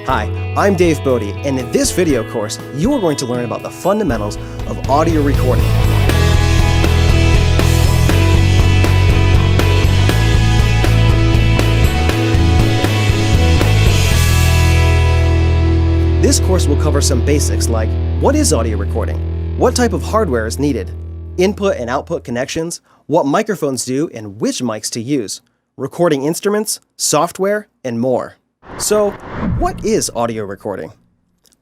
Hi, I'm Dave Bodie, and in this video course, you are going to learn about the fundamentals of audio recording. This course will cover some basics like, what is audio recording? What type of hardware is needed? Input and output connections, what microphones do and which mics to use, recording instruments, software, and more. So, what is audio recording?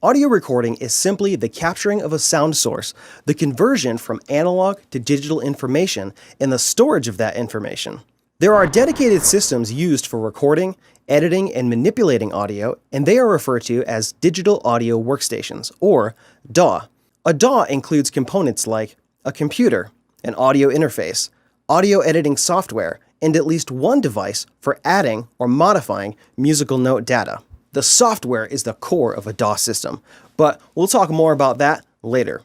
Audio recording is simply the capturing of a sound source, the conversion from analog to digital information, and the storage of that information. There are dedicated systems used for recording, editing, and manipulating audio, and they are referred to as digital audio workstations, or DAW. A DAW includes components like a computer, an audio interface, audio editing software, and at least one device for adding or modifying musical note data. The software is the core of a DAW system, but we'll talk more about that later.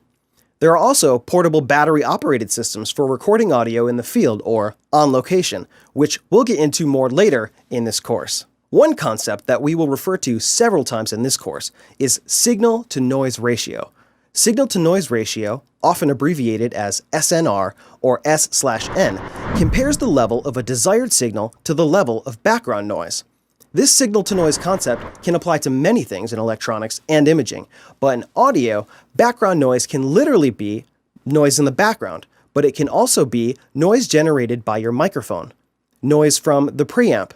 There are also portable battery-operated systems for recording audio in the field or on location, which we'll get into more later in this course. One concept that we will refer to several times in this course is signal-to-noise ratio. Signal-to-noise ratio, often abbreviated as SNR or S/N, compares the level of a desired signal to the level of background noise. This signal-to-noise concept can apply to many things in electronics and imaging, but in audio, background noise can literally be noise in the background, but it can also be noise generated by your microphone, noise from the preamp,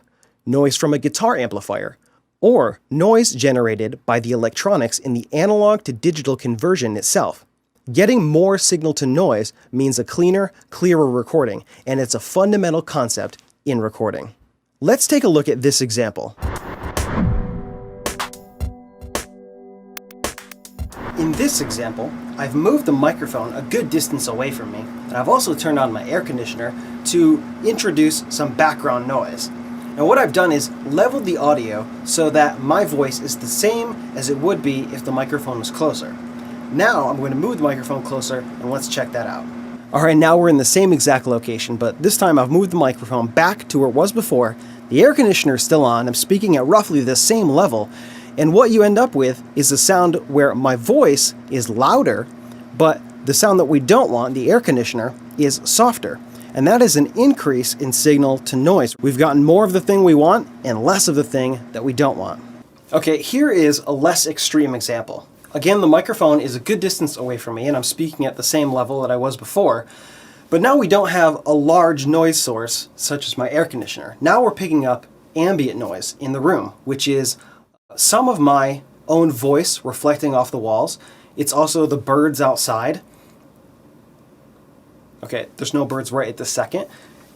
noise from a guitar amplifier, or noise generated by the electronics in the analog to digital conversion itself. Getting more signal to noise means a cleaner, clearer recording, and it's a fundamental concept in recording. Let's take a look at this example. In this example, I've moved the microphone a good distance away from me, and I've also turned on my air conditioner to introduce some background noise. Now what I've done is leveled the audio so that my voice is the same as it would be if the microphone was closer. Now I'm going to move the microphone closer and let's check that out. Alright, now we're in the same exact location, but this time I've moved the microphone back to where it was before. The air conditioner is still on, I'm speaking at roughly the same level, and what you end up with is a sound where my voice is louder, but the sound that we don't want, the air conditioner, is softer. And that is an increase in signal to noise. We've gotten more of the thing we want and less of the thing that we don't want. Okay, here is a less extreme example. Again, the microphone is a good distance away from me and I'm speaking at the same level that I was before. But now we don't have a large noise source such as my air conditioner. Now we're picking up ambient noise in the room, which is some of my own voice reflecting off the walls. It's also the birds outside. Okay, there's no birds right at this second.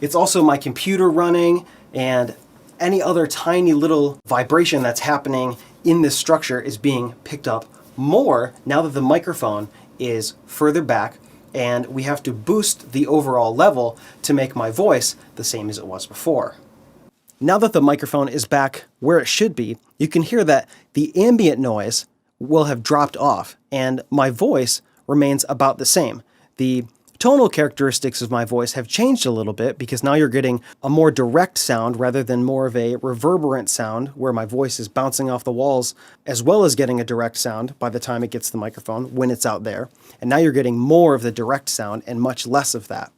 It's also my computer running and any other tiny little vibration that's happening in this structure is being picked up more now that the microphone is further back and we have to boost the overall level to make my voice the same as it was before. Now that the microphone is back where it should be, you can hear that the ambient noise will have dropped off and my voice remains about the same. The tonal characteristics of my voice have changed a little bit because now you're getting a more direct sound rather than more of a reverberant sound where my voice is bouncing off the walls as well as getting a direct sound by the time it gets the microphone when it's out there. And now you're getting more of the direct sound and much less of that.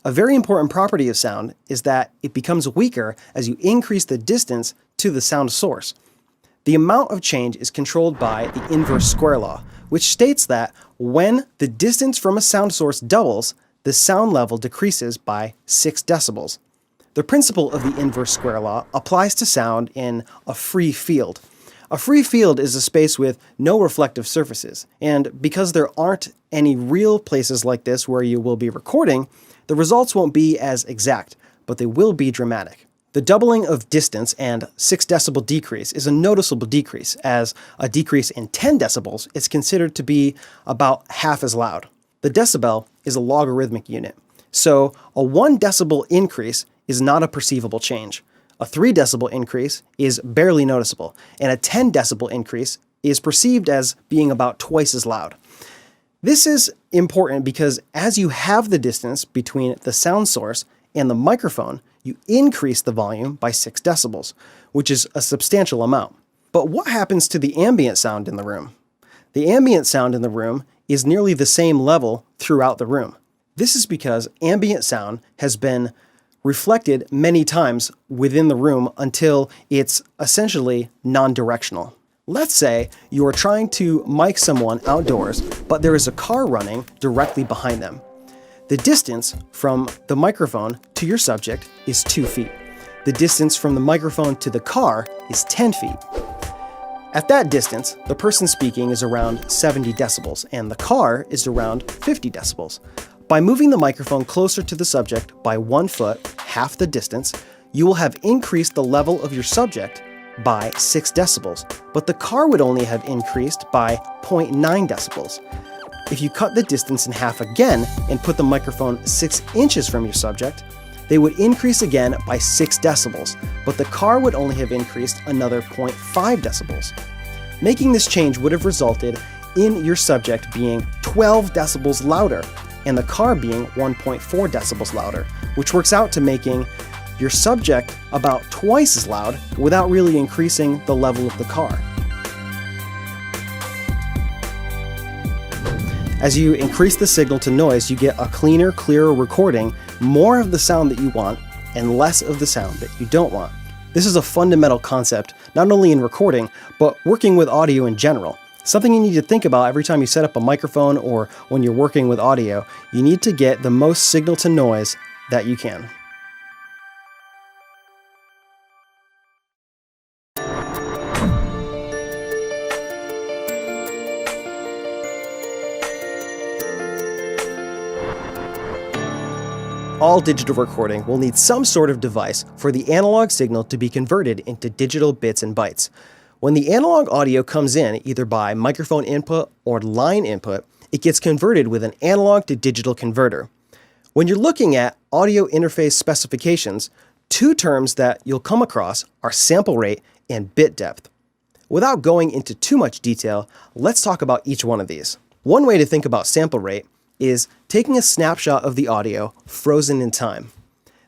A very important property of sound is that it becomes weaker as you increase the distance to the sound source. The amount of change is controlled by the inverse square law, which states that when the distance from a sound source doubles, the sound level decreases by 6 decibels. The principle of the inverse square law applies to sound in a free field. A free field is a space with no reflective surfaces, and because there aren't any real places like this where you will be recording, the results won't be as exact, but they will be dramatic. The doubling of distance and 6 decibel decrease is a noticeable decrease, as a decrease in 10 decibels is considered to be about half as loud. The decibel is a logarithmic unit, so a 1 decibel increase is not a perceivable change. A 3 decibel increase is barely noticeable, and a 10 decibel increase is perceived as being about twice as loud. This is important because as you have the distance between the sound source and the microphone, you increase the volume by 6 decibels, which is a substantial amount. But what happens to the ambient sound in the room? The ambient sound in the room is nearly the same level throughout the room. This is because ambient sound has been reflected many times within the room until it's essentially non-directional. Let's say you are trying to mic someone outdoors, but there is a car running directly behind them. The distance from the microphone to your subject is 2 feet. The distance from the microphone to the car is 10 feet. At that distance, the person speaking is around 70 decibels and the car is around 50 decibels. By moving the microphone closer to the subject by 1 foot, half the distance, you will have increased the level of your subject by 6 decibels, but the car would only have increased by 0.9 decibels. If you cut the distance in half again and put the microphone 6 inches from your subject, they would increase again by 6 decibels, but the car would only have increased another 0.5 decibels. Making this change would have resulted in your subject being 12 decibels louder and the car being 1.4 decibels louder, which works out to making your subject about twice as loud without really increasing the level of the car. As you increase the signal to noise, you get a cleaner, clearer recording, more of the sound that you want, and less of the sound that you don't want. This is a fundamental concept, not only in recording, but working with audio in general. Something you need to think about every time you set up a microphone or when you're working with audio. You need to get the most signal to noise that you can. All digital recording will need some sort of device for the analog signal to be converted into digital bits and bytes. When the analog audio comes in, either by microphone input or line input, it gets converted with an analog to digital converter. When you're looking at audio interface specifications, 2 terms that you'll come across are sample rate and bit depth. Without going into too much detail, let's talk about each one of these. One way to think about sample rate is taking a snapshot of the audio frozen in time.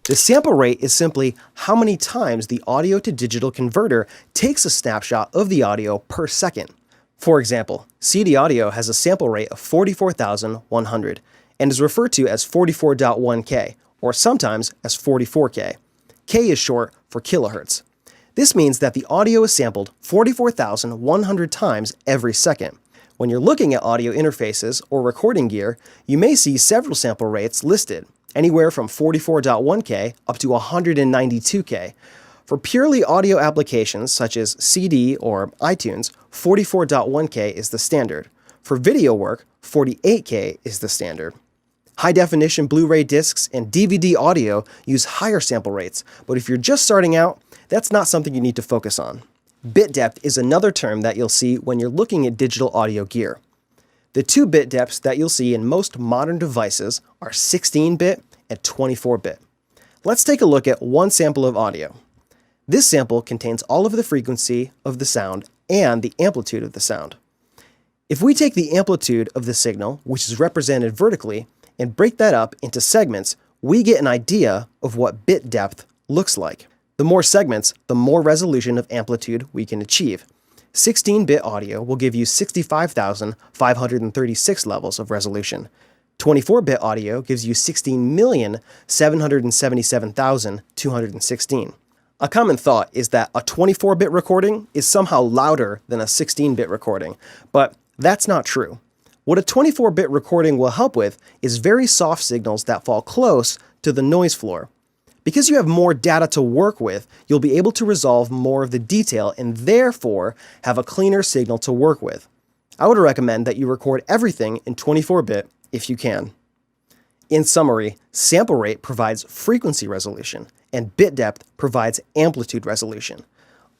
The sample rate is simply how many times the audio to digital converter takes a snapshot of the audio per second. For example, CD audio has a sample rate of 44,100 and is referred to as 44.1K or sometimes as 44K. K is short for kilohertz. This means that the audio is sampled 44,100 times every second. When you're looking at audio interfaces or recording gear, you may see several sample rates listed, anywhere from 44.1K up to 192K. For purely audio applications such as CD or iTunes, 44.1K is the standard. For video work, 48K is the standard. High-definition Blu-ray discs and DVD audio use higher sample rates, but if you're just starting out, that's not something you need to focus on. Bit depth is another term that you'll see when you're looking at digital audio gear. The 2 bit depths that you'll see in most modern devices are 16-bit and 24-bit. Let's take a look at one sample of audio. This sample contains all of the frequency of the sound and the amplitude of the sound. If we take the amplitude of the signal, which is represented vertically, and break that up into segments, we get an idea of what bit depth looks like. The more segments, the more resolution of amplitude we can achieve. 16-bit audio will give you 65,536 levels of resolution. 24-bit audio gives you 16,777,216. A common thought is that a 24-bit recording is somehow louder than a 16-bit recording, but that's not true. What a 24-bit recording will help with is very soft signals that fall close to the noise floor. Because you have more data to work with, you'll be able to resolve more of the detail and therefore have a cleaner signal to work with. I would recommend that you record everything in 24-bit if you can. In summary, sample rate provides frequency resolution and bit depth provides amplitude resolution.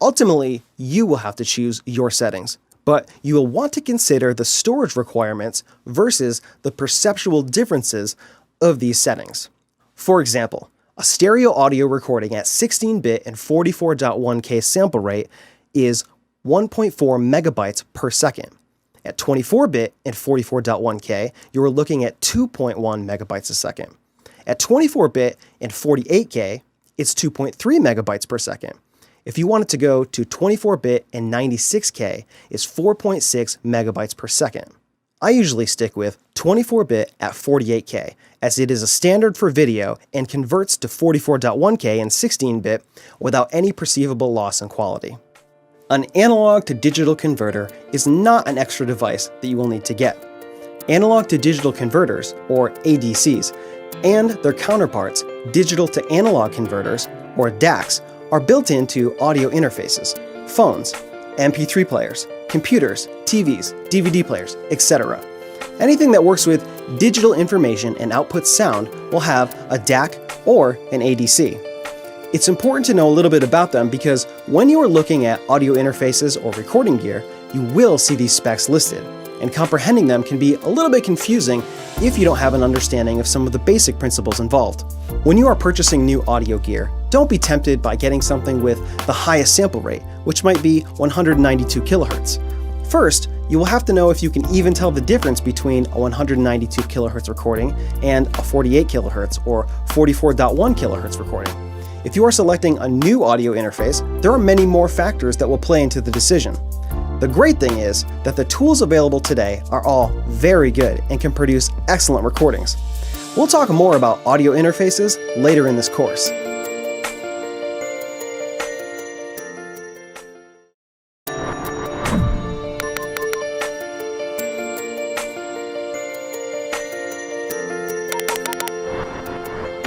Ultimately, you will have to choose your settings, but you will want to consider the storage requirements versus the perceptual differences of these settings. For example, a stereo audio recording at 16-bit and 44.1K sample rate is 1.4 megabytes per second. At 24-bit and 44.1K, you are looking at 2.1 megabytes a second. At 24-bit and 48K, it's 2.3 megabytes per second. If you want it to go to 24-bit and 96K, is 4.6 megabytes per second. I usually stick with 24-bit at 48K, as it is a standard for video and converts to 44.1K and 16-bit without any perceivable loss in quality. An analog to digital converter is not an extra device that you will need to get. Analog to digital converters, or ADCs, and their counterparts, digital to analog converters, or DACs, are built into audio interfaces, phones, MP3 players, computers, TVs, DVD players, etc. Anything that works with digital information and outputs sound will have a DAC or an ADC. It's important to know a little bit about them because when you are looking at audio interfaces or recording gear, you will see these specs listed, and comprehending them can be a little bit confusing if you don't have an understanding of some of the basic principles involved. When you are purchasing new audio gear, don't be tempted by getting something with the highest sample rate, which might be 192 kilohertz. First, you will have to know if you can even tell the difference between a 192 kilohertz recording and a 48 kilohertz or 44.1 kilohertz recording. If you are selecting a new audio interface, there are many more factors that will play into the decision. The great thing is that the tools available today are all very good and can produce excellent recordings. We'll talk more about audio interfaces later in this course.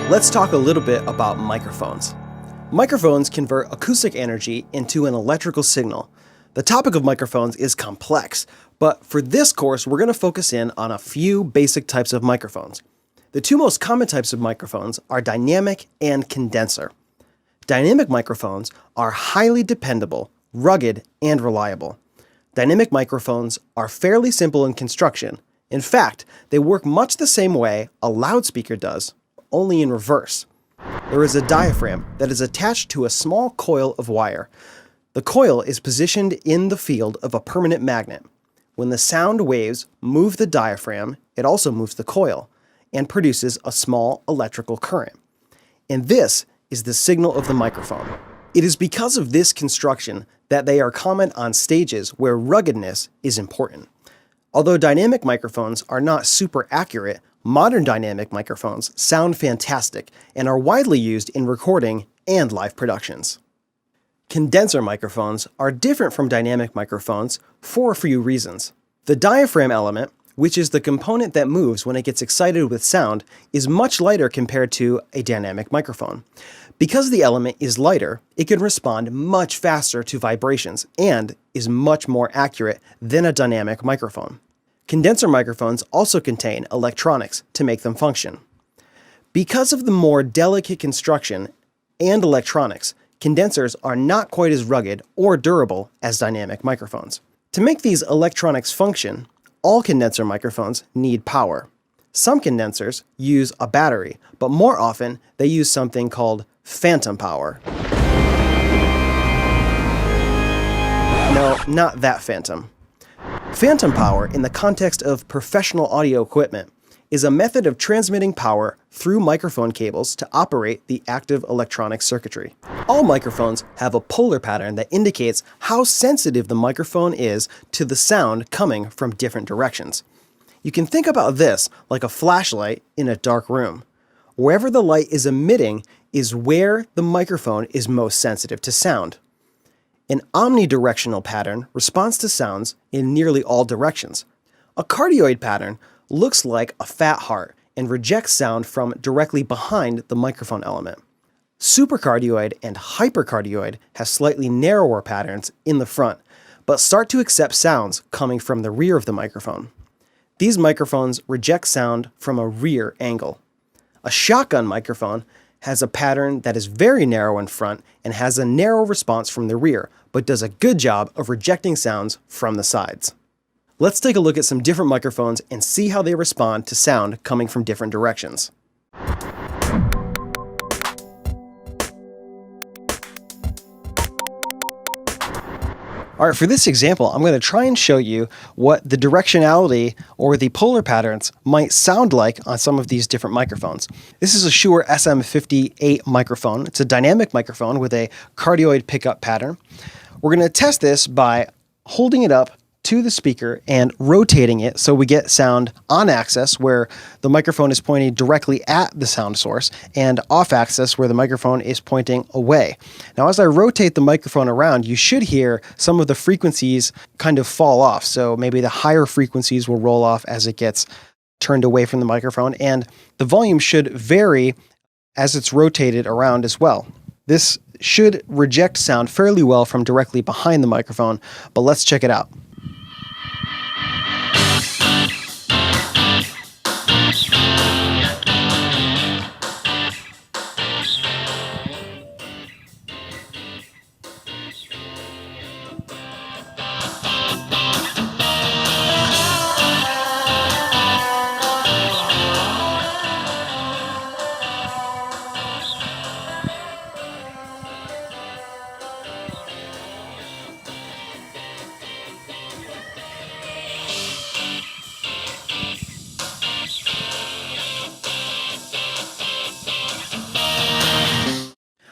Let's talk a little bit about microphones. Microphones convert acoustic energy into an electrical signal. The topic of microphones is complex, but for this course, we're going to focus in on a few basic types of microphones. The two most common types of microphones are dynamic and condenser. Dynamic microphones are highly dependable, rugged, and reliable. Dynamic microphones are fairly simple in construction. In fact, they work much the same way a loudspeaker does, only in reverse. There is a diaphragm that is attached to a small coil of wire. The coil is positioned in the field of a permanent magnet. When the sound waves move the diaphragm, it also moves the coil and produces a small electrical current. And this is the signal of the microphone. It is because of this construction that they are common on stages where ruggedness is important. Although dynamic microphones are not super accurate, modern dynamic microphones sound fantastic and are widely used in recording and live productions. Condenser microphones are different from dynamic microphones for a few reasons. The diaphragm element, which is the component that moves when it gets excited with sound, is much lighter compared to a dynamic microphone. Because the element is lighter, it can respond much faster to vibrations and is much more accurate than a dynamic microphone. Condenser microphones also contain electronics to make them function. Because of the more delicate construction and electronics, condensers are not quite as rugged or durable as dynamic microphones. To make these electronics function, all condenser microphones need power. Some condensers use a battery, but more often they use something called phantom power. No, not that phantom. Phantom power, in the context of professional audio equipment, is a method of transmitting power through microphone cables to operate the active electronic circuitry. All microphones have a polar pattern that indicates how sensitive the microphone is to the sound coming from different directions. You can think about this like a flashlight in a dark room. Wherever the light is emitting is where the microphone is most sensitive to sound. An omnidirectional pattern responds to sounds in nearly all directions. A cardioid pattern looks like a fat heart and rejects sound from directly behind the microphone element. Supercardioid and hypercardioid have slightly narrower patterns in the front, but start to accept sounds coming from the rear of the microphone. These microphones reject sound from a rear angle. A shotgun microphone has a pattern that is very narrow in front and has a narrow response from the rear, but does a good job of rejecting sounds from the sides. Let's take a look at some different microphones and see how they respond to sound coming from different directions. All right, for this example, I'm going to try and show you what the directionality or the polar patterns might sound like on some of these different microphones. This is a Shure SM58 microphone. It's a dynamic microphone with a cardioid pickup pattern. We're going to test this by holding it up to the speaker and rotating it so we get sound on axis where the microphone is pointing directly at the sound source, and off axis where the microphone is pointing away. Now as I rotate the microphone around, you should hear some of the frequencies kind of fall off. So maybe the higher frequencies will roll off as it gets turned away from the microphone, and the volume should vary as it's rotated around as well. This should reject sound fairly well from directly behind the microphone, but let's check it out.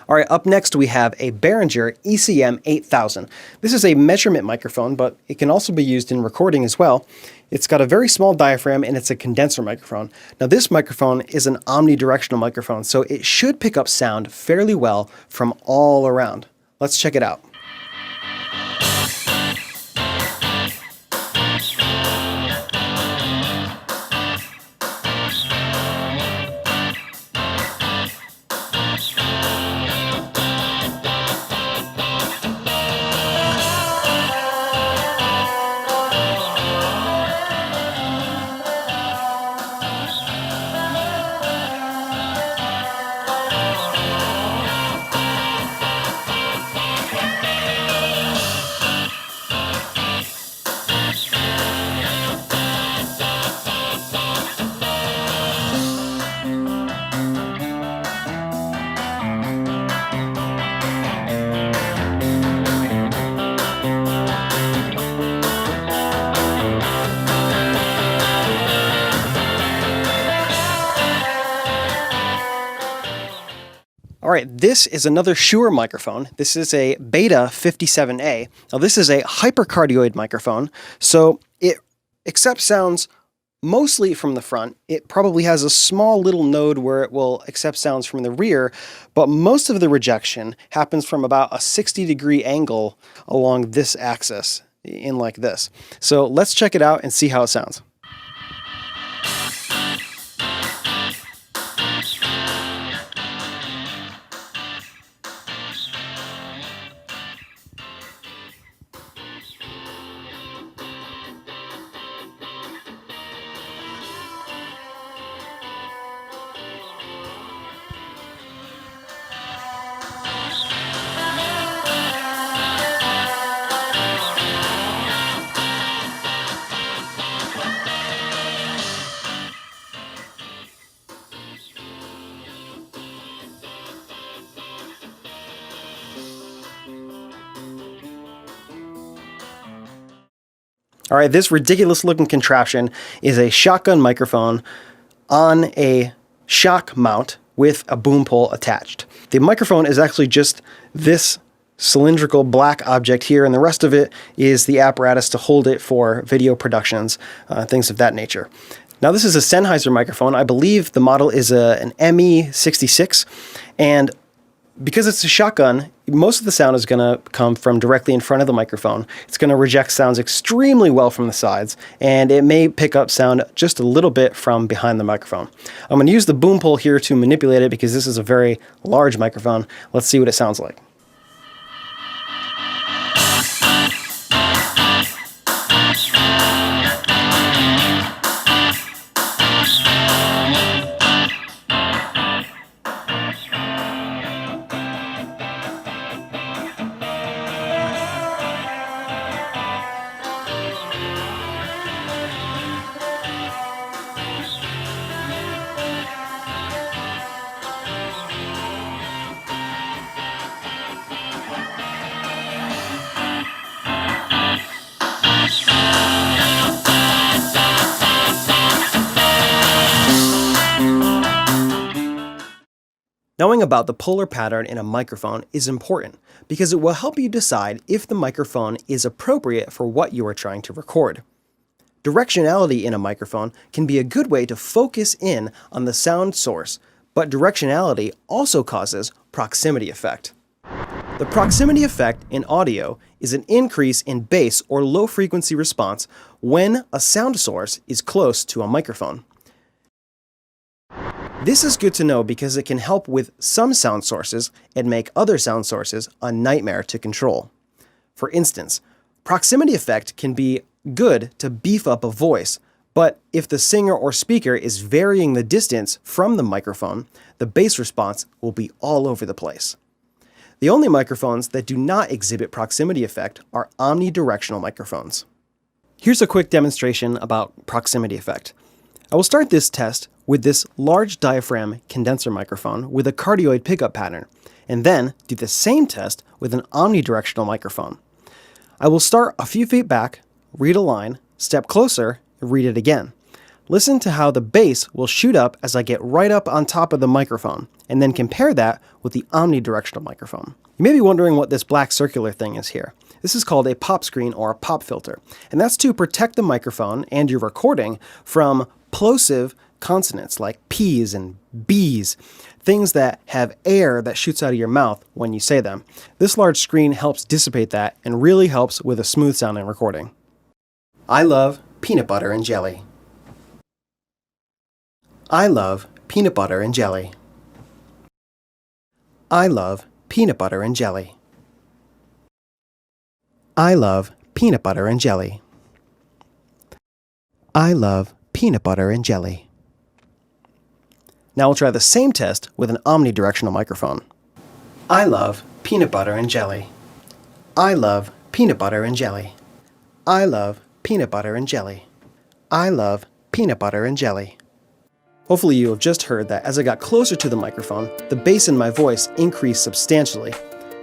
All right, up next we have a Behringer ECM 8000. This is a measurement microphone, but it can also be used in recording as well. It's got a very small diaphragm and it's a condenser microphone. Now this microphone is an omnidirectional microphone, so it should pick up sound fairly well from all around. Let's check it out. All right, this is another Shure microphone. This is a Beta 57A. Now this is a hypercardioid microphone, so it accepts sounds mostly from the front. It probably has a small little node where it will accept sounds from the rear, but most of the rejection happens from about a 60-degree angle along this axis, in like this. So let's check it out and see how it sounds. All right, this ridiculous looking contraption is a shotgun microphone on a shock mount with a boom pole attached. The microphone is actually just this cylindrical black object here, and the rest of it is the apparatus to hold it for video productions, things of that nature. Now this is a Sennheiser microphone. I believe the model is an ME66, and because it's a shotgun, most of the sound is going to come from directly in front of the microphone. It's going to reject sounds extremely well from the sides, and it may pick up sound just a little bit from behind the microphone. I'm going to use the boom pole here to manipulate it because this is a very large microphone. Let's see what it sounds like. Knowing about the polar pattern in a microphone is important because it will help you decide if the microphone is appropriate for what you are trying to record. Directionality in a microphone can be a good way to focus in on the sound source, but directionality also causes proximity effect. The proximity effect in audio is an increase in bass or low frequency response when a sound source is close to a microphone. This is good to know because it can help with some sound sources and make other sound sources a nightmare to control. For instance, proximity effect can be good to beef up a voice, but if the singer or speaker is varying the distance from the microphone, the bass response will be all over the place. The only microphones that do not exhibit proximity effect are omnidirectional microphones. Here's a quick demonstration about proximity effect. I will start this test with this large diaphragm condenser microphone with a cardioid pickup pattern, and then do the same test with an omnidirectional microphone. I will start a few feet back, read a line, step closer, and read it again. Listen to how the bass will shoot up as I get right up on top of the microphone, and then compare that with the omnidirectional microphone. You may be wondering what this black circular thing is here. This is called a pop screen or a pop filter, and that's to protect the microphone and your recording from plosive consonants like P's and B's, things that have air that shoots out of your mouth when you say them. This large screen helps dissipate that and really helps with a smooth sounding recording. I love peanut butter and jelly. I love peanut butter and jelly. I love peanut butter and jelly. I love peanut butter and jelly. I love peanut butter and jelly. Now we'll try the same test with an omnidirectional microphone. I love peanut butter and jelly. I love peanut butter and jelly. I love peanut butter and jelly. I love peanut butter and jelly. Hopefully you have just heard that as I got closer to the microphone, the bass in my voice increased substantially.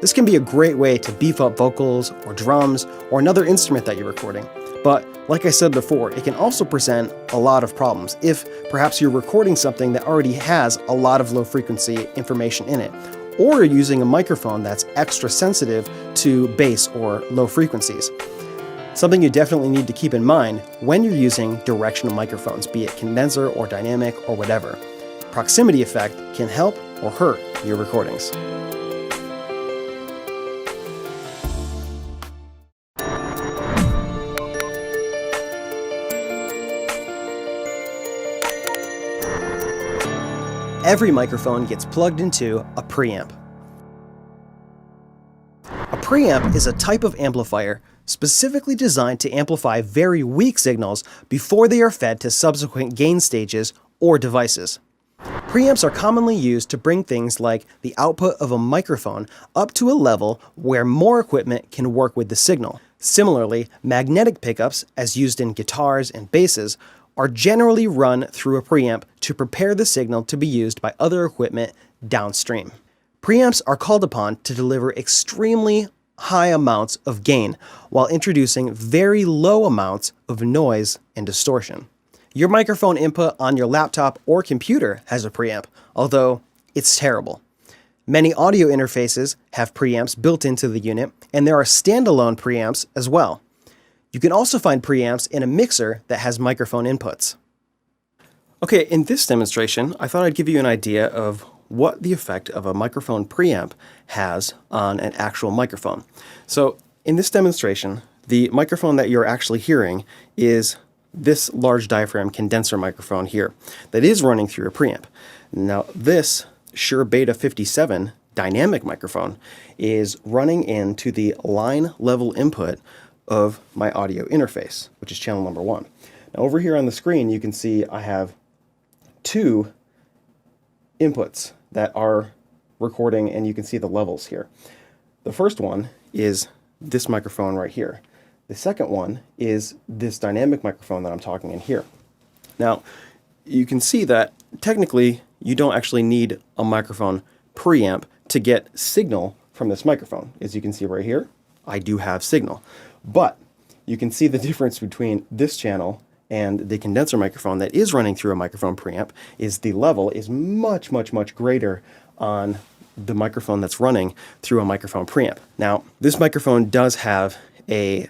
This can be a great way to beef up vocals or drums or another instrument that you're recording. But like I said before, it can also present a lot of problems if perhaps you're recording something that already has a lot of low frequency information in it, or you're using a microphone that's extra sensitive to bass or low frequencies. Something you definitely need to keep in mind when you're using directional microphones, be it condenser or dynamic or whatever. Proximity effect can help or hurt your recordings. Every microphone gets plugged into a preamp. A preamp is a type of amplifier specifically designed to amplify very weak signals before they are fed to subsequent gain stages or devices. Preamps are commonly used to bring things like the output of a microphone up to a level where more equipment can work with the signal. Similarly, magnetic pickups, as used in guitars and basses, are generally run through a preamp to prepare the signal to be used by other equipment downstream. Preamps are called upon to deliver extremely high amounts of gain while introducing very low amounts of noise and distortion. Your microphone input on your laptop or computer has a preamp, although it's terrible. Many audio interfaces have preamps built into the unit, and there are standalone preamps as well. You can also find preamps in a mixer that has microphone inputs. Okay, in this demonstration, I thought I'd give you an idea of what the effect of a microphone preamp has on an actual microphone. So in this demonstration, the microphone that you're actually hearing is this large diaphragm condenser microphone here that is running through a preamp. Now this Shure Beta 57 dynamic microphone is running into the line level input of my audio interface, which is channel number 1. Now over here on the screen you can see I have two inputs that are recording, and you can see the levels here. The first one is this microphone right here. The second one is this dynamic microphone that I'm talking in here. Now you can see that technically you don't actually need a microphone preamp to get signal from this microphone. As you can see right here, I do have signal. But you can see the difference between this channel and the condenser microphone that is running through a microphone preamp is the level is much greater on the microphone that's running through a microphone preamp. Now, this microphone does have a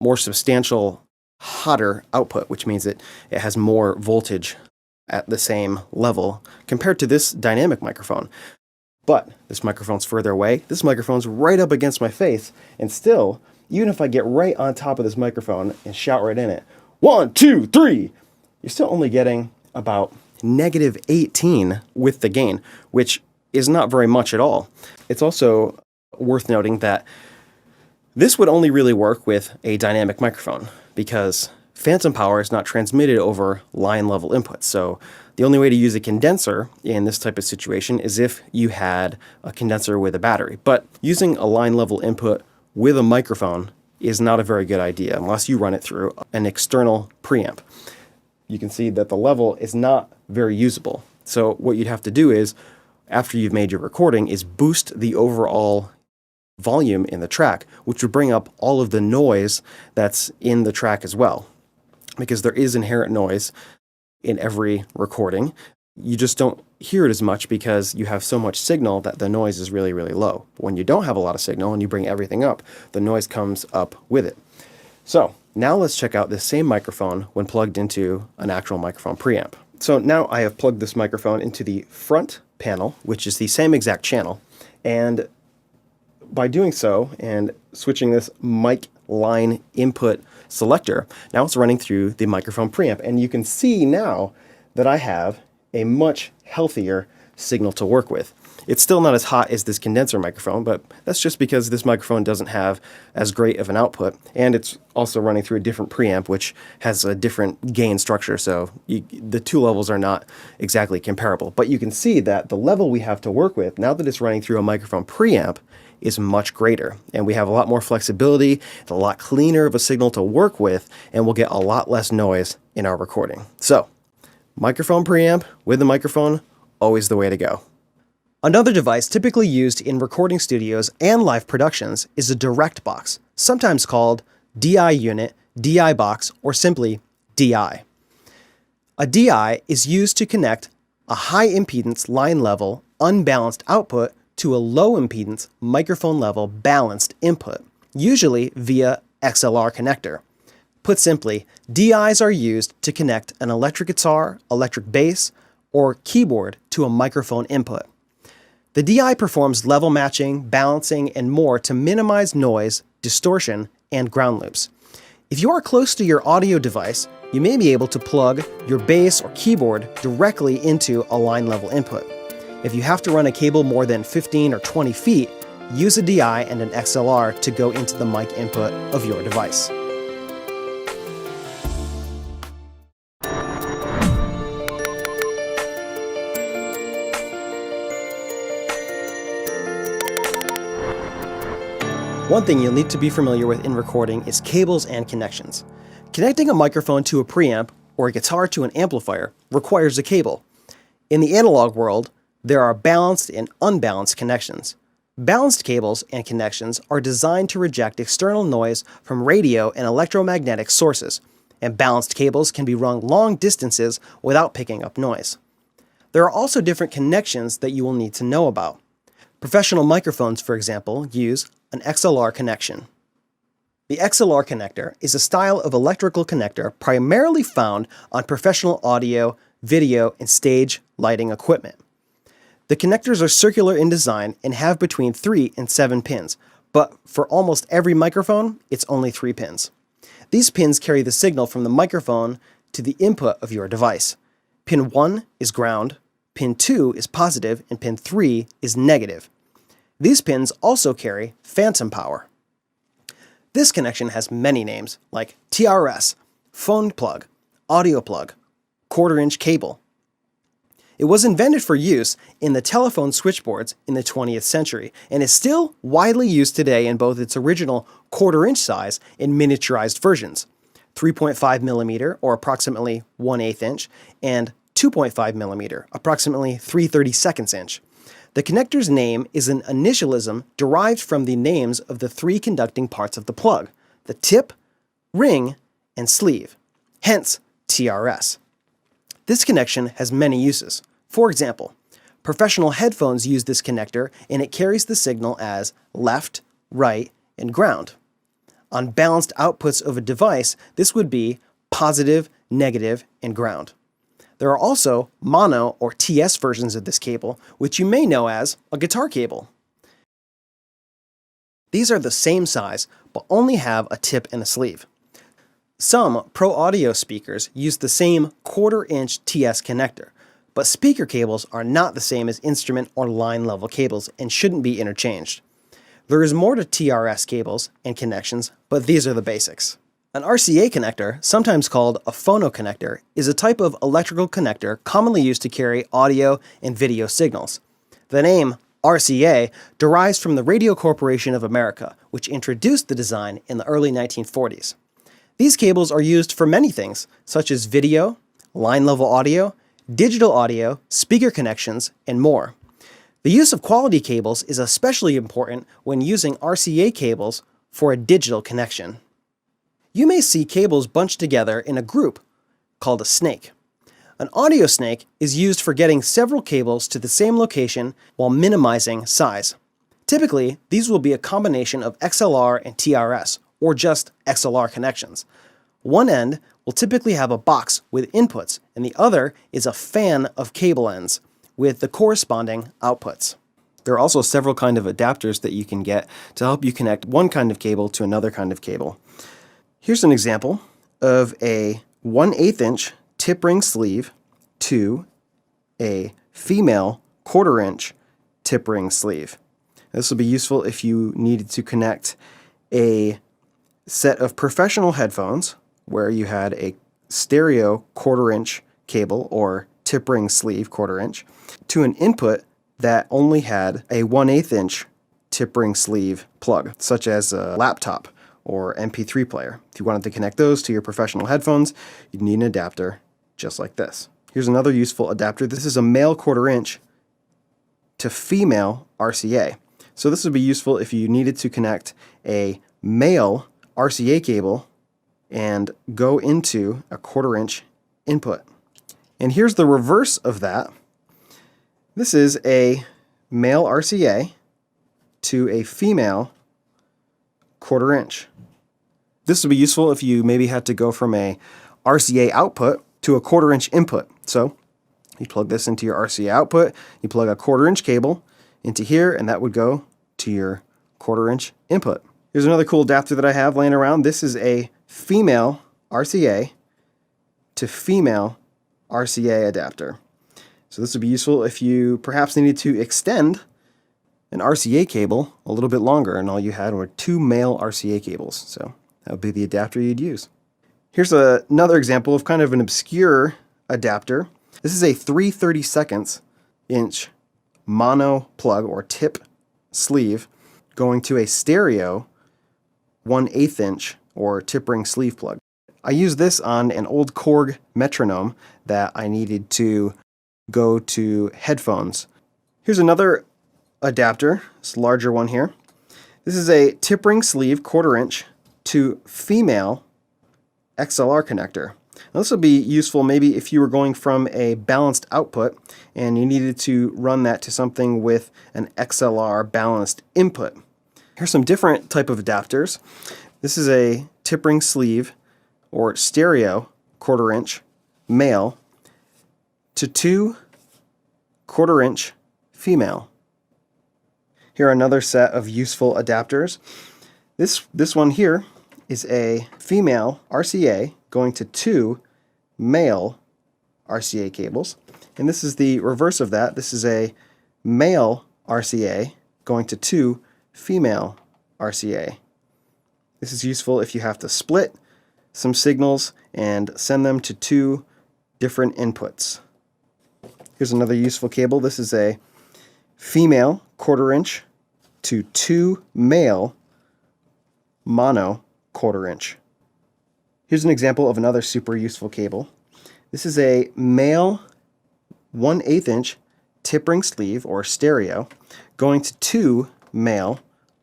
more substantial, hotter output, which means it has more voltage at the same level compared to this dynamic microphone. But this microphone's further away. This microphone's right up against my face. And still, even if I get right on top of this microphone and shout right in it, 1, 2, 3, you're still only getting about -18 with the gain, which is not very much at all. It's also worth noting that this would only really work with a dynamic microphone because phantom power is not transmitted over line level inputs. So the only way to use a condenser in this type of situation is if you had a condenser with a battery. But using a line level input with a microphone is not a very good idea unless you run it through an external preamp. You can see that the level is not very usable. So what you'd have to do is, after you've made your recording, is boost the overall volume in the track, which would bring up all of the noise that's in the track as well. Because there is inherent noise in every recording. You just don't hear it as much because you have so much signal that the noise is really, really low. But when you don't have a lot of signal and you bring everything up, the noise comes up with it. So now let's check out this same microphone when plugged into an actual microphone preamp. So now I have plugged this microphone into the front panel, which is the same exact channel. And by doing so and switching this mic line input selector, now it's running through the microphone preamp. And you can see now that I have a much healthier signal to work with. It's still not as hot as this condenser microphone, but that's just because this microphone doesn't have as great of an output, and it's also running through a different preamp, which has a different gain structure, so the two levels are not exactly comparable. But you can see that the level we have to work with, now that it's running through a microphone preamp, is much greater, and we have a lot more flexibility, a lot cleaner of a signal to work with, and we'll get a lot less noise in our recording. So, microphone preamp with the microphone, always the way to go. Another device typically used in recording studios and live productions is a direct box, sometimes called DI unit, DI box, or simply DI. A DI is used to connect a high impedance line level unbalanced output to a low impedance microphone level balanced input, usually via XLR connector. Put simply, DIs are used to connect an electric guitar, electric bass, or keyboard to a microphone input. The DI performs level matching, balancing, and more to minimize noise, distortion, and ground loops. If you are close to your audio device, you may be able to plug your bass or keyboard directly into a line level input. If you have to run a cable more than 15 or 20 feet, use a DI and an XLR to go into the mic input of your device. One thing you'll need to be familiar with in recording is cables and connections. Connecting a microphone to a preamp or a guitar to an amplifier requires a cable. In the analog world, there are balanced and unbalanced connections. Balanced cables and connections are designed to reject external noise from radio and electromagnetic sources, and balanced cables can be run long distances without picking up noise. There are also different connections that you will need to know about. Professional microphones, for example, use an XLR connection. The XLR connector is a style of electrical connector primarily found on professional audio, video, and stage lighting equipment. The connectors are circular in design and have between 3 and 7 pins, but for almost every microphone, it's only 3 pins. These pins carry the signal from the microphone to the input of your device. Pin 1 is ground, pin 2 is positive, and pin 3 is negative. These pins also carry phantom power. This connection has many names like TRS, phone plug, audio plug, quarter-inch cable. It was invented for use in the telephone switchboards in the 20th century and is still widely used today in both its original quarter-inch size and miniaturized versions, 3.5 millimeter or approximately 1/8 inch, and 2.5 millimeter, approximately 3/32 inch. The connector's name is an initialism derived from the names of the 3 conducting parts of the plug, the tip, ring, and sleeve, hence TRS. This connection has many uses. For example, Professional headphones use this connector, and it carries the signal as left, right, and ground. On balanced outputs of a device, this would be positive, negative, and ground. There are also mono or TS versions of this cable, which you may know as a guitar cable. These are the same size, but only have a tip and a sleeve. Some pro audio speakers use the same 1/4-inch TS connector, but speaker cables are not the same as instrument or line level cables and shouldn't be interchanged. There is more to TRS cables and connections, but these are the basics. An RCA connector, sometimes called a phonoconnector, is a type of electrical connector commonly used to carry audio and video signals. The name RCA derives from the Radio Corporation of America, which introduced the design in the early 1940s. These cables are used for many things, such as video, line-level audio, digital audio, speaker connections, and more. The use of quality cables is especially important when using RCA cables for a digital connection. You may see cables bunched together in a group called a snake. An audio snake is used for getting several cables to the same location while minimizing size. Typically, these will be a combination of XLR and TRS, or just XLR connections. One end will typically have a box with inputs, and the other is a fan of cable ends with the corresponding outputs. There are also several kinds of adapters that you can get to help you connect one kind of cable to another kind of cable. Here's an example of a 1/8-inch tip ring sleeve to a female 1/4-inch tip ring sleeve. This will be useful if you needed to connect a set of professional headphones where you had a stereo 1/4-inch cable or tip ring sleeve 1/4-inch to an input that only had a 1/8-inch tip ring sleeve plug, such as a laptop or MP3 player. If you wanted to connect those to your professional headphones, you'd need an adapter just like this. Here's another useful adapter. This is a male 1/4-inch to female RCA. So this would be useful if you needed to connect a male RCA cable and go into a 1/4-inch input. And here's the reverse of that. This is a male RCA to a female 1/4-inch. This would be useful if you maybe had to go from a RCA output to a 1/4-inch input. So you plug this into your RCA output, you plug a 1/4-inch cable into here, and that would go to your 1/4-inch input. Here's another cool adapter that I have laying around. This is a female RCA to female RCA adapter. So this would be useful if you perhaps needed to extend an RCA cable a little bit longer and all you had were 2 male RCA cables. So that would be the adapter you'd use. Here's another example of kind of an obscure adapter. This is a 3/32 inch mono plug or tip sleeve going to a stereo 1/8-inch or tip ring sleeve plug. I used this on an old Korg metronome that I needed to go to headphones. Here's another adapter, this larger one here. This is a tip ring sleeve 1/4-inch to female XLR connector. Now this will be useful maybe if you were going from a balanced output and you needed to run that to something with an XLR balanced input. Here's some different type of adapters. This is a tip ring sleeve or stereo 1/4-inch male to 2 1/4-inch female. Here are another set of useful adapters. This one here is a female RCA going to 2 male RCA cables. And this is the reverse of that. This is a male RCA going to 2 female RCA. This is useful if you have to split some signals and send them to 2 different inputs. Here's another useful cable. This is a female 1/4-inch to 2 male mono 1/4-inch. Here's an example of another super useful cable. This is a male 1/8-inch tip ring sleeve or stereo going to 2 male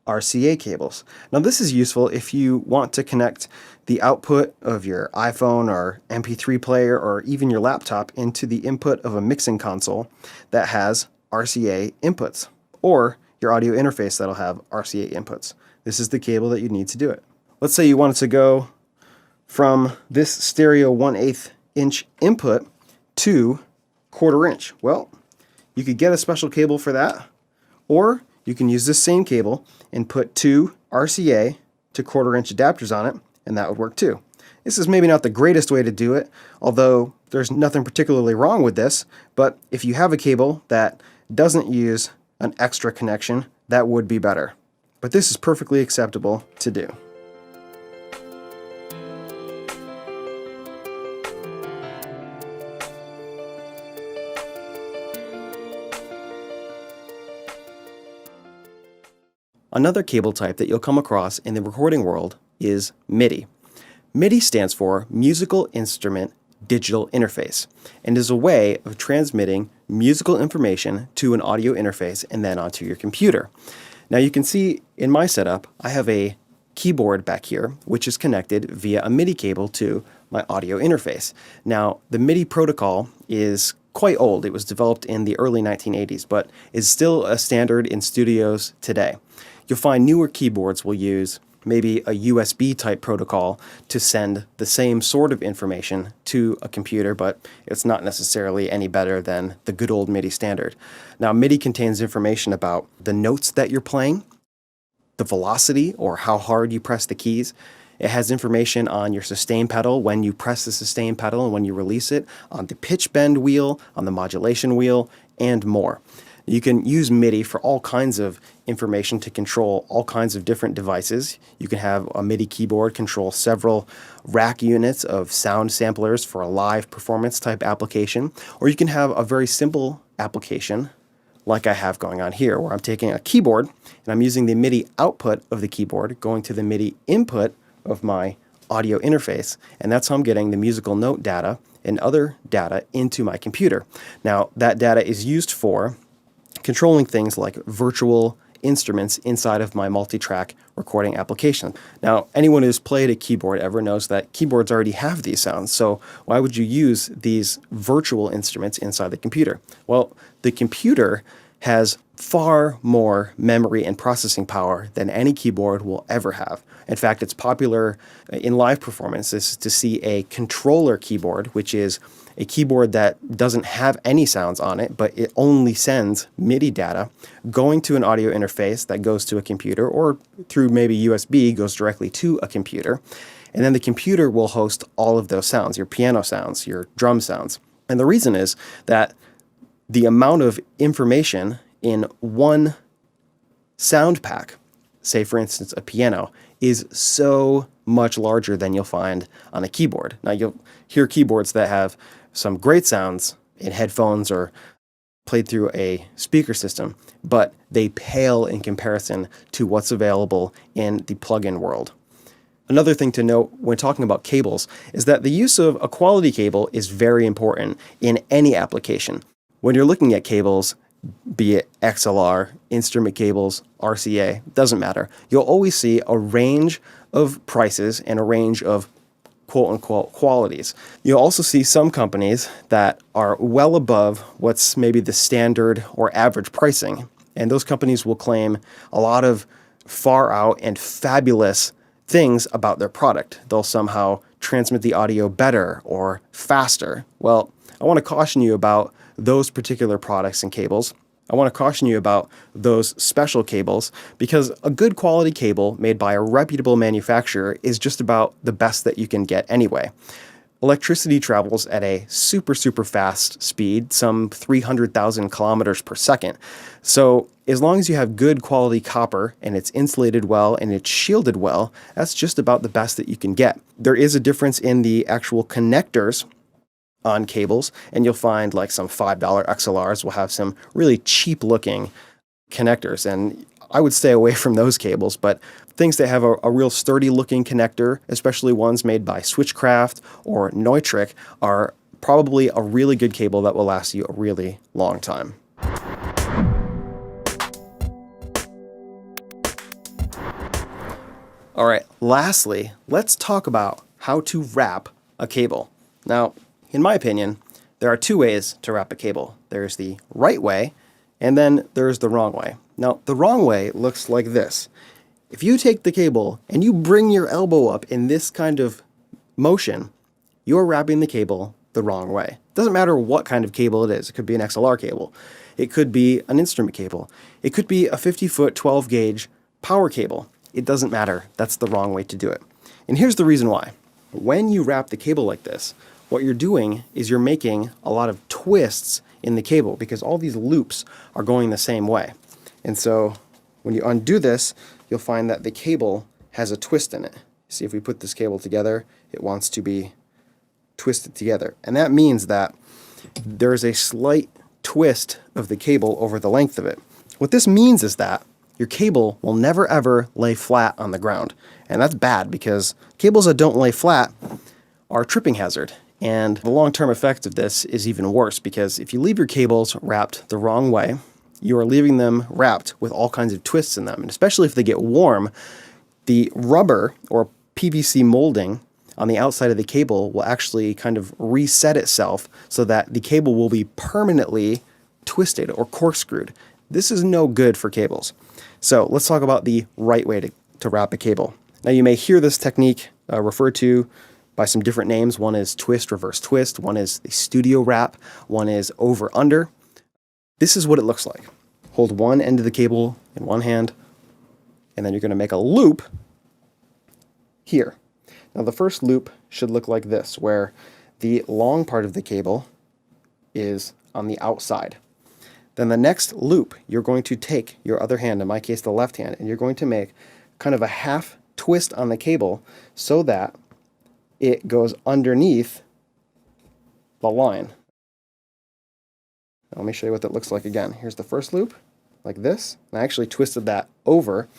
RCA cables. Now this is useful if you want to connect the output of your iPhone or MP3 player or even your laptop into the input of a mixing console that has RCA inputs, or your audio interface that'll have RCA inputs. This is the cable that you need to do it. Let's say you wanted to go from this stereo 1/8 inch input to 1/4 inch. Well, you could get a special cable for that, or you can use this same cable and put 2 RCA to 1/4 inch adapters on it, and that would work too. This is maybe not the greatest way to do it, although there's nothing particularly wrong with this, but if you have a cable that doesn't use an extra connection, that would be better. But this is perfectly acceptable to do. Another cable type that you'll come across in the recording world is MIDI. MIDI stands for Musical Instrument Digital Interface, and is a way of transmitting musical information to an audio interface and then onto your computer. Now you can see in my setup, I have a keyboard back here, which is connected via a MIDI cable to my audio interface. Now, the MIDI protocol is quite old. It was developed in the early 1980s, but is still a standard in studios today. You'll find newer keyboards will use maybe a USB type protocol to send the same sort of information to a computer, but it's not necessarily any better than the good old MIDI standard. Now, MIDI contains information about the notes that you're playing, the velocity or how hard you press the keys. It has information on your sustain pedal, when you press the sustain pedal and when you release it, on the pitch bend wheel, on the modulation wheel, and more. You can use MIDI for all kinds of information to control all kinds of different devices. You can have a MIDI keyboard control several rack units of sound samplers for a live performance type application, or you can have a very simple application like I have going on here, where I'm taking a keyboard and I'm using the MIDI output of the keyboard going to the MIDI input of my audio interface, and that's how I'm getting the musical note data and other data into my computer. Now, that data is used for controlling things like virtual instruments inside of my multi-track recording application. Now, anyone who's played a keyboard ever knows that keyboards already have these sounds, so why would you use these virtual instruments inside the computer? Well, the computer has far more memory and processing power than any keyboard will ever have. In fact, it's popular in live performances to see a controller keyboard, which is a keyboard that doesn't have any sounds on it, but it only sends MIDI data going to an audio interface that goes to a computer, or through maybe USB goes directly to a computer. And then the computer will host all of those sounds, your piano sounds, your drum sounds. And the reason is that the amount of information in one sound pack, say for instance a piano, is so much larger than you'll find on a keyboard. Now you'll hear keyboards that have some great sounds in headphones or played through a speaker system, but they pale in comparison to what's available in the plug-in world. Another thing to note when talking about cables is that the use of a quality cable is very important in any application. When you're looking at cables, be it XLR, instrument cables, RCA, doesn't matter. You'll always see a range of prices and a range of quote-unquote qualities. You'll also see some companies that are well above what's maybe the standard or average pricing, and those companies will claim a lot of far out and fabulous things about their product. They'll somehow transmit the audio better or faster. Well, I want to caution you about those particular products and cables. I want to caution you about those special cables, because a good quality cable made by a reputable manufacturer is just about the best that you can get anyway. Electricity travels at a super fast speed, some 300,000 kilometers per second. So as long as you have good quality copper and it's insulated well and it's shielded well, that's just about the best that you can get. There is a difference in the actual connectors on cables, and you'll find like some $5 XLRs will have some really cheap looking connectors, and I would stay away from those cables. But things that have a real sturdy looking connector, especially ones made by Switchcraft or Neutrik, are probably a really good cable that will last you a really long time. All right, lastly, let's talk about how to wrap a cable. Now, in my opinion, there are two ways to wrap a cable. There's the right way And then there's the wrong way. Now, the wrong way looks like this. If you take the cable and you bring your elbow up in this kind of motion, you're wrapping the cable the wrong way. Doesn't matter what kind of cable it is. It could be an XLR cable. It could be an instrument cable. It could be a 50-foot 12-gauge power cable. It doesn't matter. That's the wrong way to do it. And here's the reason why. When you wrap the cable like this, what you're doing is you're making a lot of twists in the cable because all these loops are going the same way. And so when you undo this, you'll find that the cable has a twist in it. See, if we put this cable together, it wants to be twisted together. And that means that there's a slight twist of the cable over the length of it. What this means is that your cable will never ever lay flat on the ground. And that's bad because cables that don't lay flat are a tripping hazard. And the long-term effect of this is even worse because if you leave your cables wrapped the wrong way, you are leaving them wrapped with all kinds of twists in them. And especially if they get warm, the rubber or PVC molding on the outside of the cable will actually kind of reset itself so that the cable will be permanently twisted or corkscrewed. This is no good for cables. So let's talk about the right way to wrap a cable. Now you may hear this technique referred to by some different names. One is twist, reverse twist. One is the studio wrap. One is over under. This is what it looks like. Hold one end of the cable in one hand, and then you're going to make a loop here. Now the first loop should look like this, where the long part of the cable is on the outside. Then the next loop, you're going to take your other hand, in my case the left hand, and you're going to make kind of a half twist on the cable so that it goes underneath the line. Now, let me show you what that looks like again. Here's the first loop, like this. And I actually twisted that over.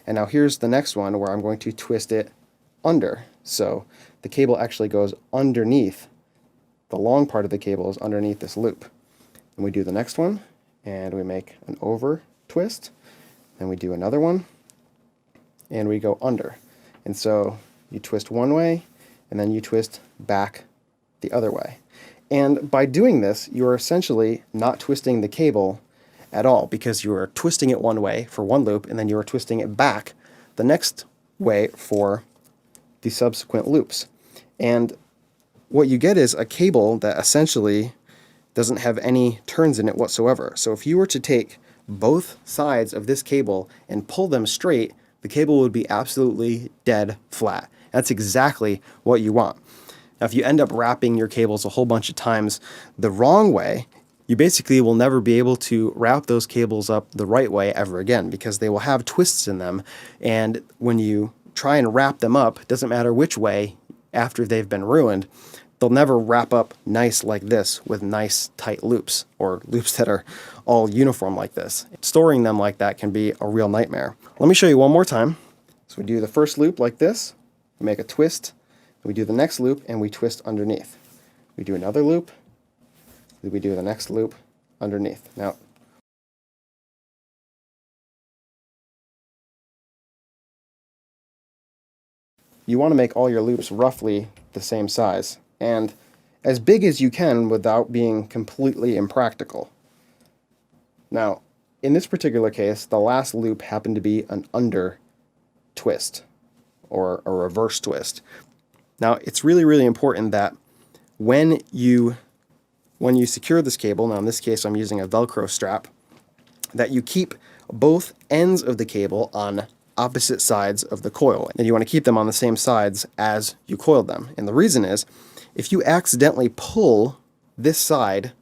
And now here's the next one where I'm going to twist it under. So the cable actually goes underneath. The long part of the cable is underneath this loop. And we do the next one, and we make an over twist. Then we do another one, and we go under. And so you twist one way, and then you twist back the other way. And by doing this, you're essentially not twisting the cable at all because you are twisting it one way for one loop, and then you are twisting it back the next way for the subsequent loops. And what you get is a cable that essentially doesn't have any turns in it whatsoever. So if you were to take both sides of this cable and pull them straight, the cable would be absolutely dead flat. That's exactly what you want. Now, if you end up wrapping your cables a whole bunch of times the wrong way, you basically will never be able to wrap those cables up the right way ever again because they will have twists in them. And when you try and wrap them up, it doesn't matter which way after they've been ruined, they'll never wrap up nice like this with nice tight loops or loops that are all uniform like this. Storing them like that can be a real nightmare. Let me show you one more time. So we do the first loop like this, we make a twist, we do the next loop and we twist underneath. We do another loop, we do the next loop underneath. Now, you want to make all your loops roughly the same size and as big as you can without being completely impractical. Now, in this particular case, the last loop happened to be an under twist or a reverse twist. Now, it's really, really important that when you secure this cable, now in this case I'm using a Velcro strap, that you keep both ends of the cable on opposite sides of the coil. And you want to keep them on the same sides as you coiled them. And the reason is, if you accidentally pull this side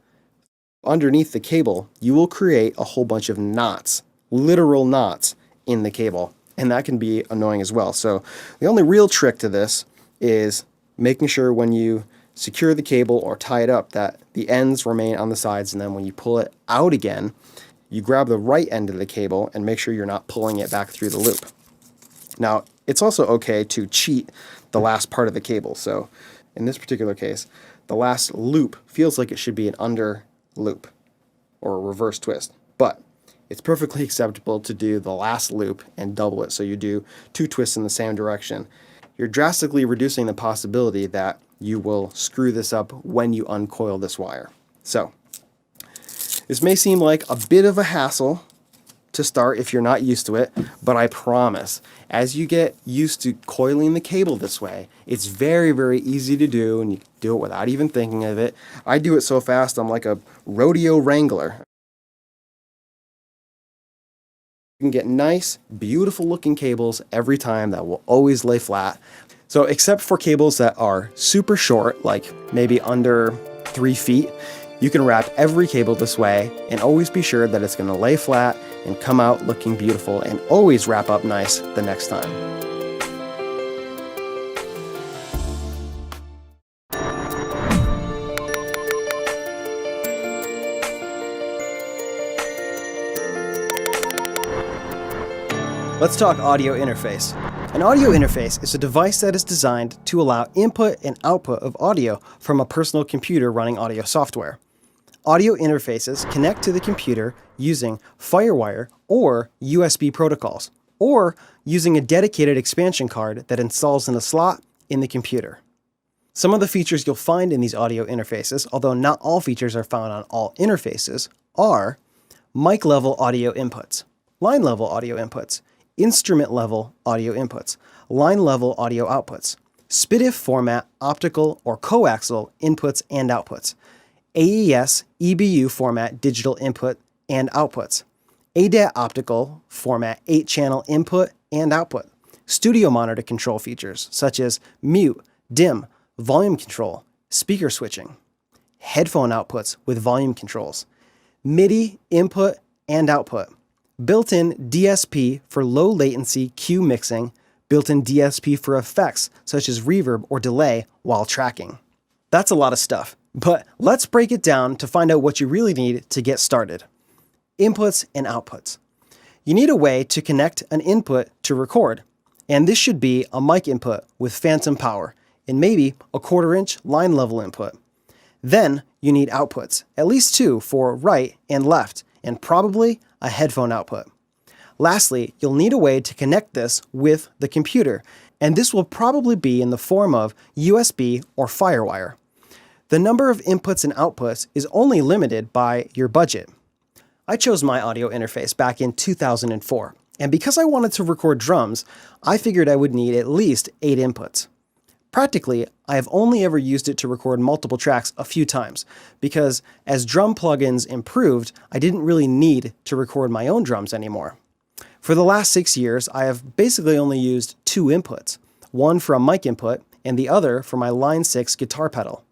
underneath the cable, you will create a whole bunch of knots, literal knots in the cable. And that can be annoying as well. So the only real trick to this is making sure when you secure the cable or tie it up that the ends remain on the sides, and then when you pull it out again, you grab the right end of the cable and make sure you're not pulling it back through the loop. Now, it's also okay to cheat the last part of the cable. So in this particular case, the last loop feels like it should be an under loop or a reverse twist, but it's perfectly acceptable to do the last loop and double it. So you do two twists in the same direction. You're drastically reducing the possibility that you will screw this up when you uncoil this wire. So This may seem like a bit of a hassle to start if you're not used to it, but I promise, as you get used to coiling the cable this way, it's very, very easy to do, and you can do it without even thinking of it. I do it so fast, I'm like a rodeo wrangler. You can get nice, beautiful looking cables every time that will always lay flat. So except for cables that are super short, like maybe under 3 feet, you can wrap every cable this way and always be sure that it's going to lay flat and come out looking beautiful, and always wrap up nice the next time. Let's talk audio interface. An audio interface is a device that is designed to allow input and output of audio from a personal computer running audio software. Audio interfaces connect to the computer using FireWire or USB protocols, or using a dedicated expansion card that installs in a slot in the computer. Some of the features you'll find in these audio interfaces, although not all features are found on all interfaces, are mic level audio inputs, line level audio inputs, instrument level audio inputs, line level audio outputs, SPDIF format optical or coaxial inputs and outputs, AES EBU format digital input and outputs, ADAT optical format 8-channel input and output, studio monitor control features such as mute, dim, volume control, speaker switching, headphone outputs with volume controls, MIDI input and output, built-in DSP for low latency cue mixing, built-in DSP for effects such as reverb or delay while tracking. That's a lot of stuff, but let's break it down to find out what you really need to get started. Inputs and outputs. You need a way to connect an input to record, and this should be a mic input with phantom power, and maybe a 1/4-inch line level input. Then you need outputs, at least 2 for right and left, and probably a headphone output. Lastly, you'll need a way to connect this with the computer, and this will probably be in the form of USB or FireWire. The number of inputs and outputs is only limited by your budget. I chose my audio interface back in 2004, and because I wanted to record drums, I figured I would need at least 8 inputs. Practically, I have only ever used it to record multiple tracks a few times, because as drum plugins improved, I didn't really need to record my own drums anymore. For the last 6 years, I have basically only used 2 inputs, one for a mic input and the other for my Line 6 guitar pedal.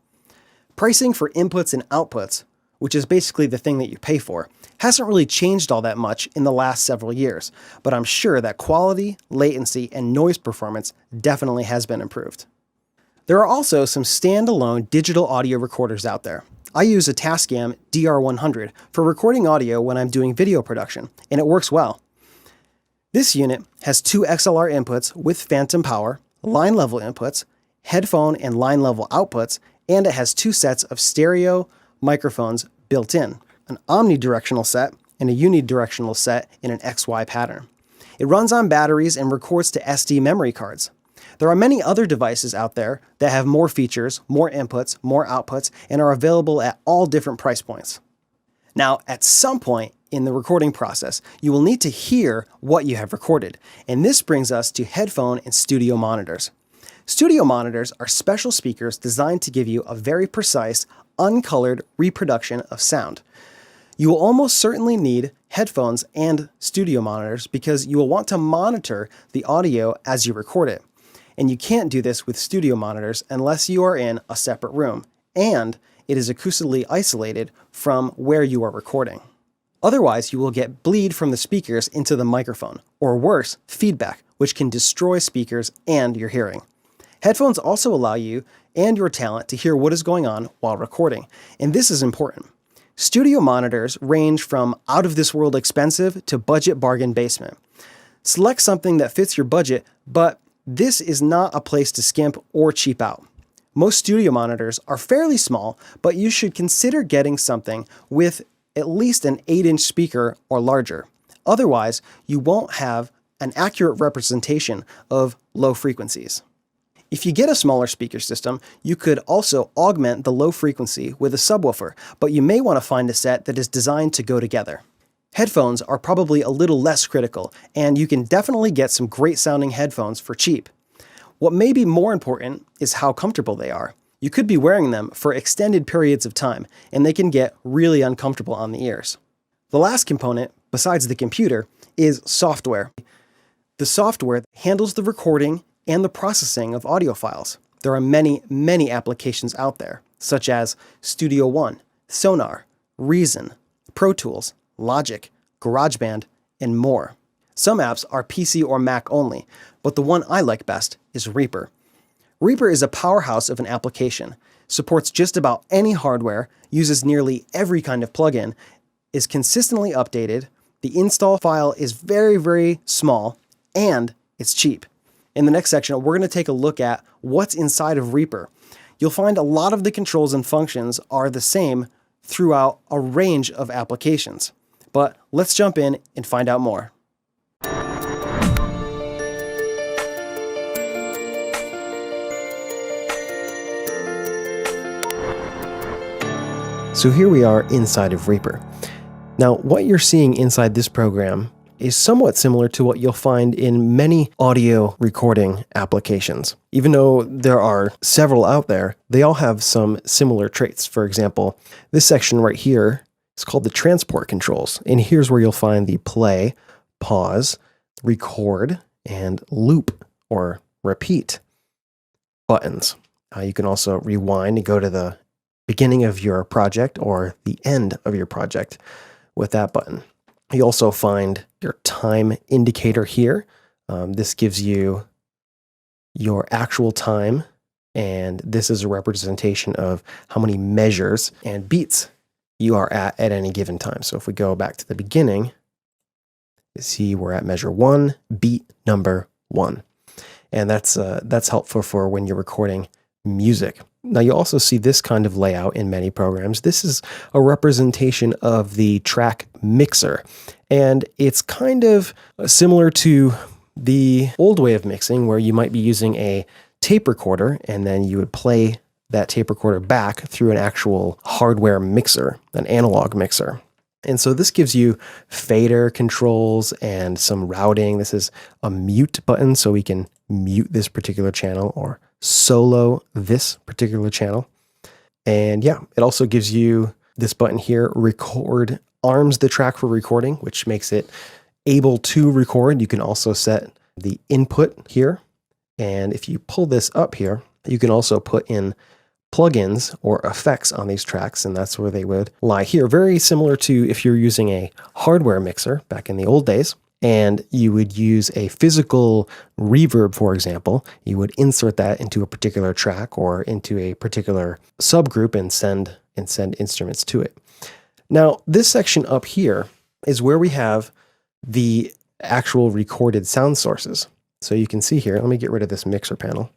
Pricing for inputs and outputs, which is basically the thing that you pay for, hasn't really changed all that much in the last several years, but I'm sure that quality, latency, and noise performance definitely has been improved. There are also some standalone digital audio recorders out there. I use a Tascam DR100 for recording audio when I'm doing video production, and it works well. This unit has 2 XLR inputs with phantom power, line level inputs, headphone and line level outputs, and it has 2 sets of stereo microphones built in, an omnidirectional set and a unidirectional set in an XY pattern. It runs on batteries and records to SD memory cards. There are many other devices out there that have more features, more inputs, more outputs, and are available at all different price points. Now, at some point in the recording process, you will need to hear what you have recorded, and this brings us to headphone and studio monitors. Studio monitors are special speakers designed to give you a very precise, uncolored reproduction of sound. You will almost certainly need headphones and studio monitors because you will want to monitor the audio as you record it. And you can't do this with studio monitors unless you are in a separate room, and it is acoustically isolated from where you are recording. Otherwise, you will get bleed from the speakers into the microphone, or worse, feedback, which can destroy speakers and your hearing. Headphones also allow you and your talent to hear what is going on while recording, and this is important. Studio monitors range from out-of-this-world expensive to budget bargain basement. Select something that fits your budget, but this is not a place to skimp or cheap out. Most studio monitors are fairly small, but you should consider getting something with at least an 8-inch speaker or larger. Otherwise, you won't have an accurate representation of low frequencies. If you get a smaller speaker system, you could also augment the low frequency with a subwoofer, but you may want to find a set that is designed to go together. Headphones are probably a little less critical, and you can definitely get some great sounding headphones for cheap. What may be more important is how comfortable they are. You could be wearing them for extended periods of time, and they can get really uncomfortable on the ears. The last component, besides the computer, is software. The software handles the recording and the processing of audio files. There are many, many applications out there, such as Studio One, Sonar, Reason, Pro Tools, Logic, GarageBand, and more. Some apps are PC or Mac only, but the one I like best is Reaper. Reaper is a powerhouse of an application, supports just about any hardware, uses nearly every kind of plugin, is consistently updated, the install file is very, very small, and it's cheap. In the next section, we're going to take a look at what's inside of Reaper. You'll find a lot of the controls and functions are the same throughout a range of applications. But let's jump in and find out more. So here we are inside of Reaper. Now, what you're seeing inside this program is somewhat similar to what you'll find in many audio recording applications. Even though there are several out there, they all have some similar traits. For example, this section right here is called the transport controls. And here's where you'll find the play, pause, record, and loop or repeat buttons. You can also rewind and go to the beginning of your project or the end of your project with that button. You also find your time indicator here. This gives you your actual time, and this is a representation of how many measures and beats you are at any given time. So if we go back to the beginning, you see we're at measure 1, beat number 1. And that's helpful for when you're recording music. Now you also see this kind of layout in many programs. This is a representation of the track mixer, and it's kind of similar to the old way of mixing where you might be using a tape recorder and then you would play that tape recorder back through an actual hardware mixer, an analog mixer. And so this gives you fader controls and some routing. This is a mute button, so we can mute this particular channel or solo this particular channel. And yeah, it also gives you this button here, record, arms the track for recording, which makes it able to record. You can also set the input here. And if you pull this up here, you can also put in plugins or effects on these tracks, and that's where they would lie here. Very similar to if you're using a hardware mixer back in the old days, and you would use a physical reverb, for example. You would insert that into a particular track or into a particular subgroup and send instruments to it. Now, this section up here is where we have the actual recorded sound sources. So you can see here, let me get rid of this mixer panel.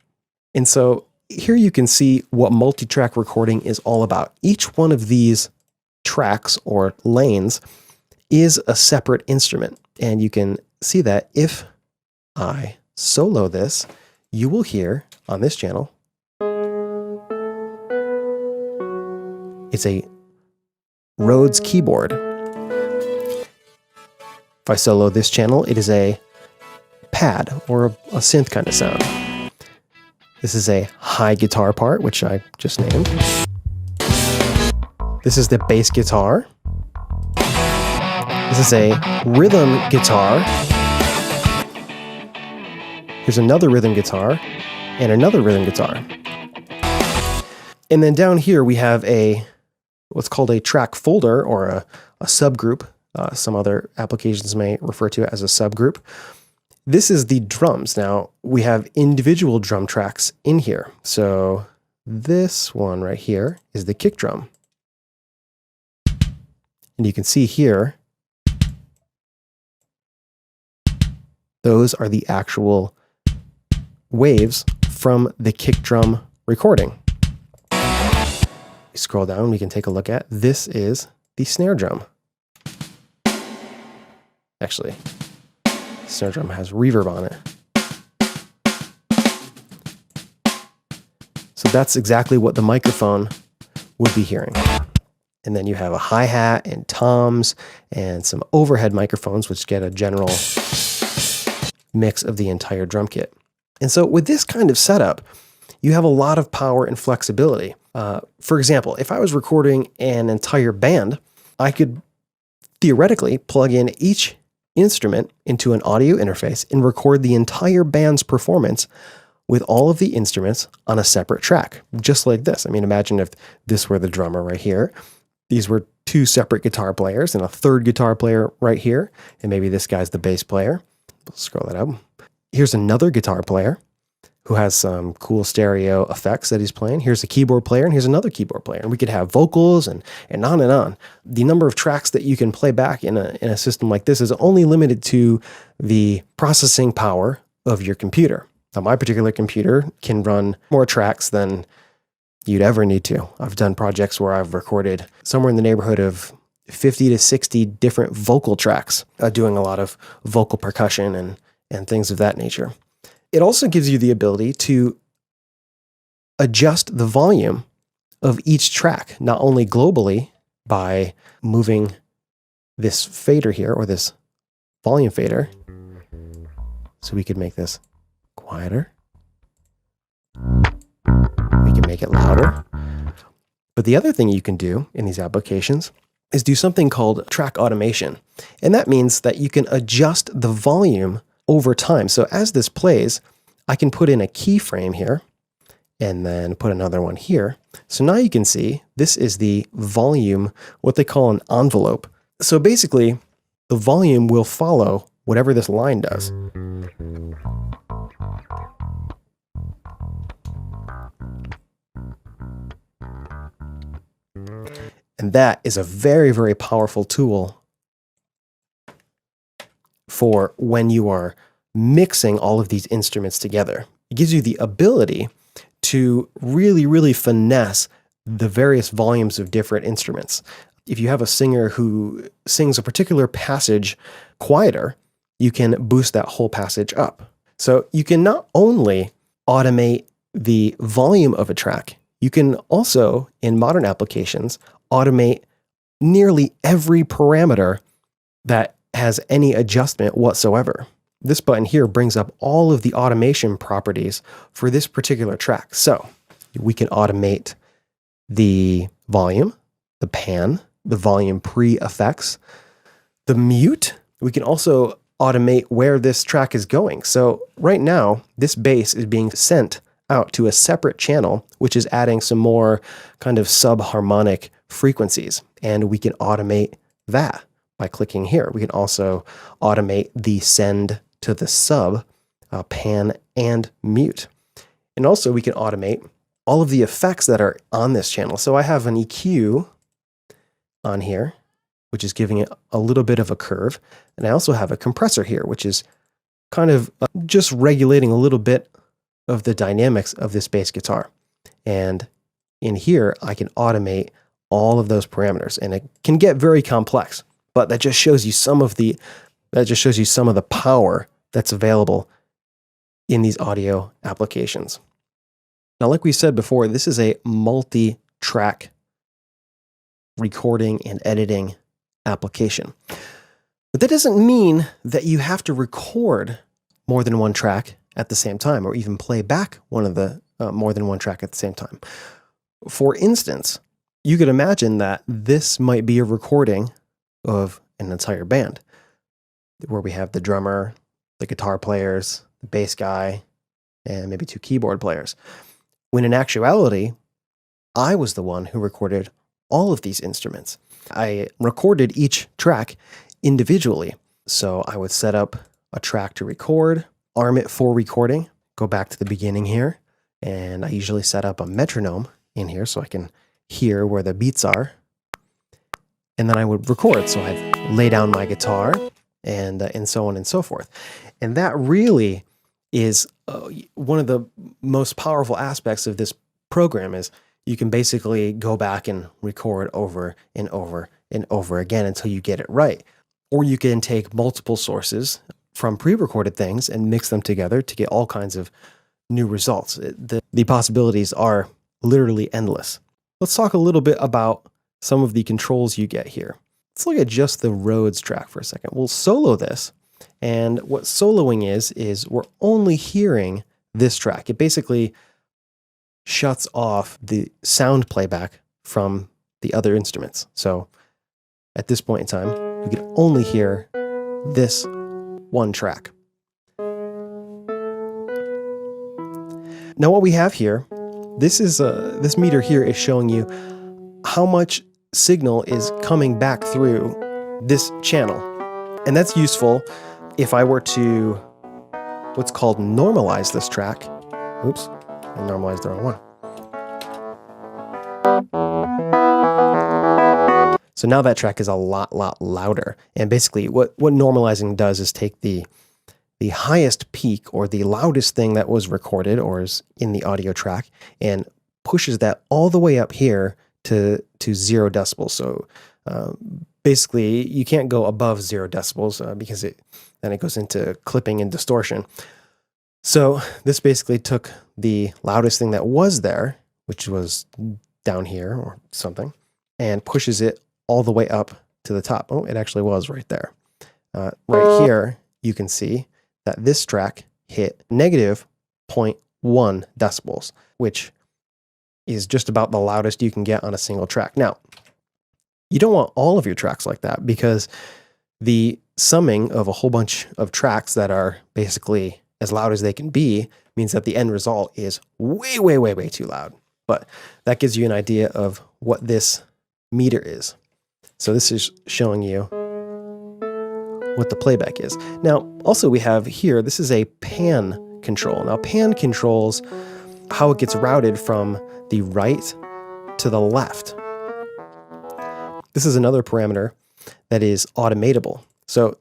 And so here you can see what multi-track recording is all about. Each one of these tracks or lanes is a separate instrument. And you can see that if I solo this, you will hear on this channel, it's a Rhodes keyboard. If I solo this channel, it is a pad or a synth kind of sound. This is a high guitar part, which I just named. This is the bass guitar. This is a rhythm guitar. Here's another rhythm guitar and another rhythm guitar. And then down here we have what's called a track folder or a subgroup. Some other applications may refer to it as a subgroup. This is the drums. Now we have individual drum tracks in here. So this one right here is the kick drum. And you can see here, those are the actual waves from the kick drum recording. We scroll down, we can take a look at, this is the snare drum. Actually, the snare drum has reverb on it. So that's exactly what the microphone would be hearing. And then you have a hi-hat and toms and some overhead microphones, which get a general mix of the entire drum kit. And so with this kind of setup, you have a lot of power and flexibility. For example, if I was recording an entire band, I could theoretically plug in each instrument into an audio interface and record the entire band's performance with all of the instruments on a separate track, just like this. I mean, imagine if this were the drummer right here. These were two separate guitar players and a third guitar player right here. And maybe this guy's the bass player. Let's scroll that up. Here's another guitar player who has some cool stereo effects that he's playing. Here's a keyboard player, and here's another keyboard player. And we could have vocals and on and on. The number of tracks that you can play back in a system like this is only limited to the processing power of your computer. Now, my particular computer can run more tracks than you'd ever need to. I've done projects where I've recorded somewhere in the neighborhood of 50 to 60 different vocal tracks, doing a lot of vocal percussion and things of that nature. It also gives you the ability to adjust the volume of each track, not only globally by moving this fader here, or this volume fader. So we could make this quieter. We can make it louder. But the other thing you can do in these applications is do something called track automation. And that means that you can adjust the volume over time. So as this plays, I can put in a keyframe here and then put another one here. So now you can see this is the volume, what they call an envelope. So basically, the volume will follow whatever this line does. And that is a very, very powerful tool for when you are mixing all of these instruments together. It gives you the ability to really, really finesse the various volumes of different instruments. If you have a singer who sings a particular passage quieter, you can boost that whole passage up. So you can not only automate the volume of a track, you can also, in modern applications, automate nearly every parameter that has any adjustment whatsoever. This button here brings up all of the automation properties for this particular track. So we can automate the volume, the pan, the volume pre-effects, the mute. We can also automate where this track is going. So right now, this bass is being sent out to a separate channel, which is adding some more kind of subharmonic frequencies. And we can automate that by clicking here. We can also automate the send to the sub, pan, and mute. And also we can automate all of the effects that are on this channel. So I have an EQ on here, which is giving it a little bit of a curve. And I also have a compressor here, which is kind of just regulating a little bit of the dynamics of this bass guitar. And in here, I can automate all of those parameters, and it can get very complex, but that just shows you some of the power that's available in these audio applications. Now, like we said before, this is a multi-track recording and editing application. But that doesn't mean that you have to record more than one track at the same time, or even play back one of the more than one track at the same time. For instance, you could imagine that this might be a recording of an entire band, where we have the drummer, the guitar players, the bass guy, and maybe two keyboard players. When in actuality, I was the one who recorded all of these instruments. I recorded each track individually. So I would set up a track to record, arm it for recording, go back to the beginning here, and I usually set up a metronome in here so I can hear where the beats are. And then I would record. So I'd lay down my guitar and so on and so forth. And that really is one of the most powerful aspects of this program is you can basically go back and record over and over and over again until you get it right. Or you can take multiple sources from pre-recorded things and mix them together to get all kinds of new results. The possibilities are literally endless. Let's talk a little bit about some of the controls you get here. Let's look at just the Rhodes track for a second. We'll solo this, and what soloing is we're only hearing this track. It basically shuts off the sound playback from the other instruments. So at this point in time, we can only hear this one track. Now what we have here, this meter here is showing you how much signal is coming back through this channel. And that's useful if I were to what's called normalize this track. Oops, I normalized the wrong one. So now that track is a lot louder. And basically what normalizing does is take the highest peak or the loudest thing that was recorded or is in the audio track and pushes that all the way up here to 0 decibels. So basically you can't go above 0 decibels because then it goes into clipping and distortion. So this basically took the loudest thing that was there, which was down here or something, and pushes it all the way up to the top. Oh, it actually was right there. Right here, you can see that this track hit negative 0.1 decibels, which is just about the loudest you can get on a single track. Now, you don't want all of your tracks like that because the summing of a whole bunch of tracks that are basically as loud as they can be means that the end result is way too loud. But that gives you an idea of what this meter is. So this is showing you what the playback is. Now, also we have here, this is a pan control. Now, pan controls how it gets routed from the right to the left. This is another parameter that is automatable. So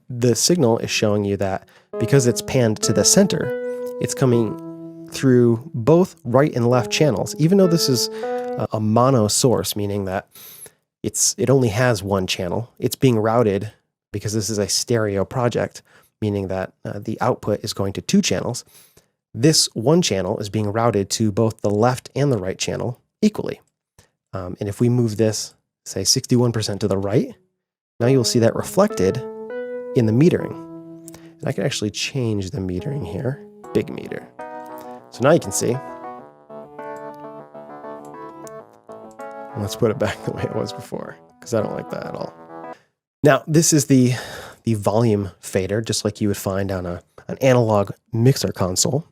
the signal is showing you that because it's panned to the center, it's coming through both right and left channels, even though this is a mono source, meaning that it only has one channel. It's being routed because this is a stereo project, meaning that the output is going to 2 channels. This one channel is being routed to both the left and the right channel equally. And if we move this, say 61% to the right, now you'll see that reflected in the metering. And I can actually change the metering here, big meter. So now you can see. Let's put it back the way it was before, because I don't like that at all. Now, this is the volume fader, just like you would find on an analog mixer console.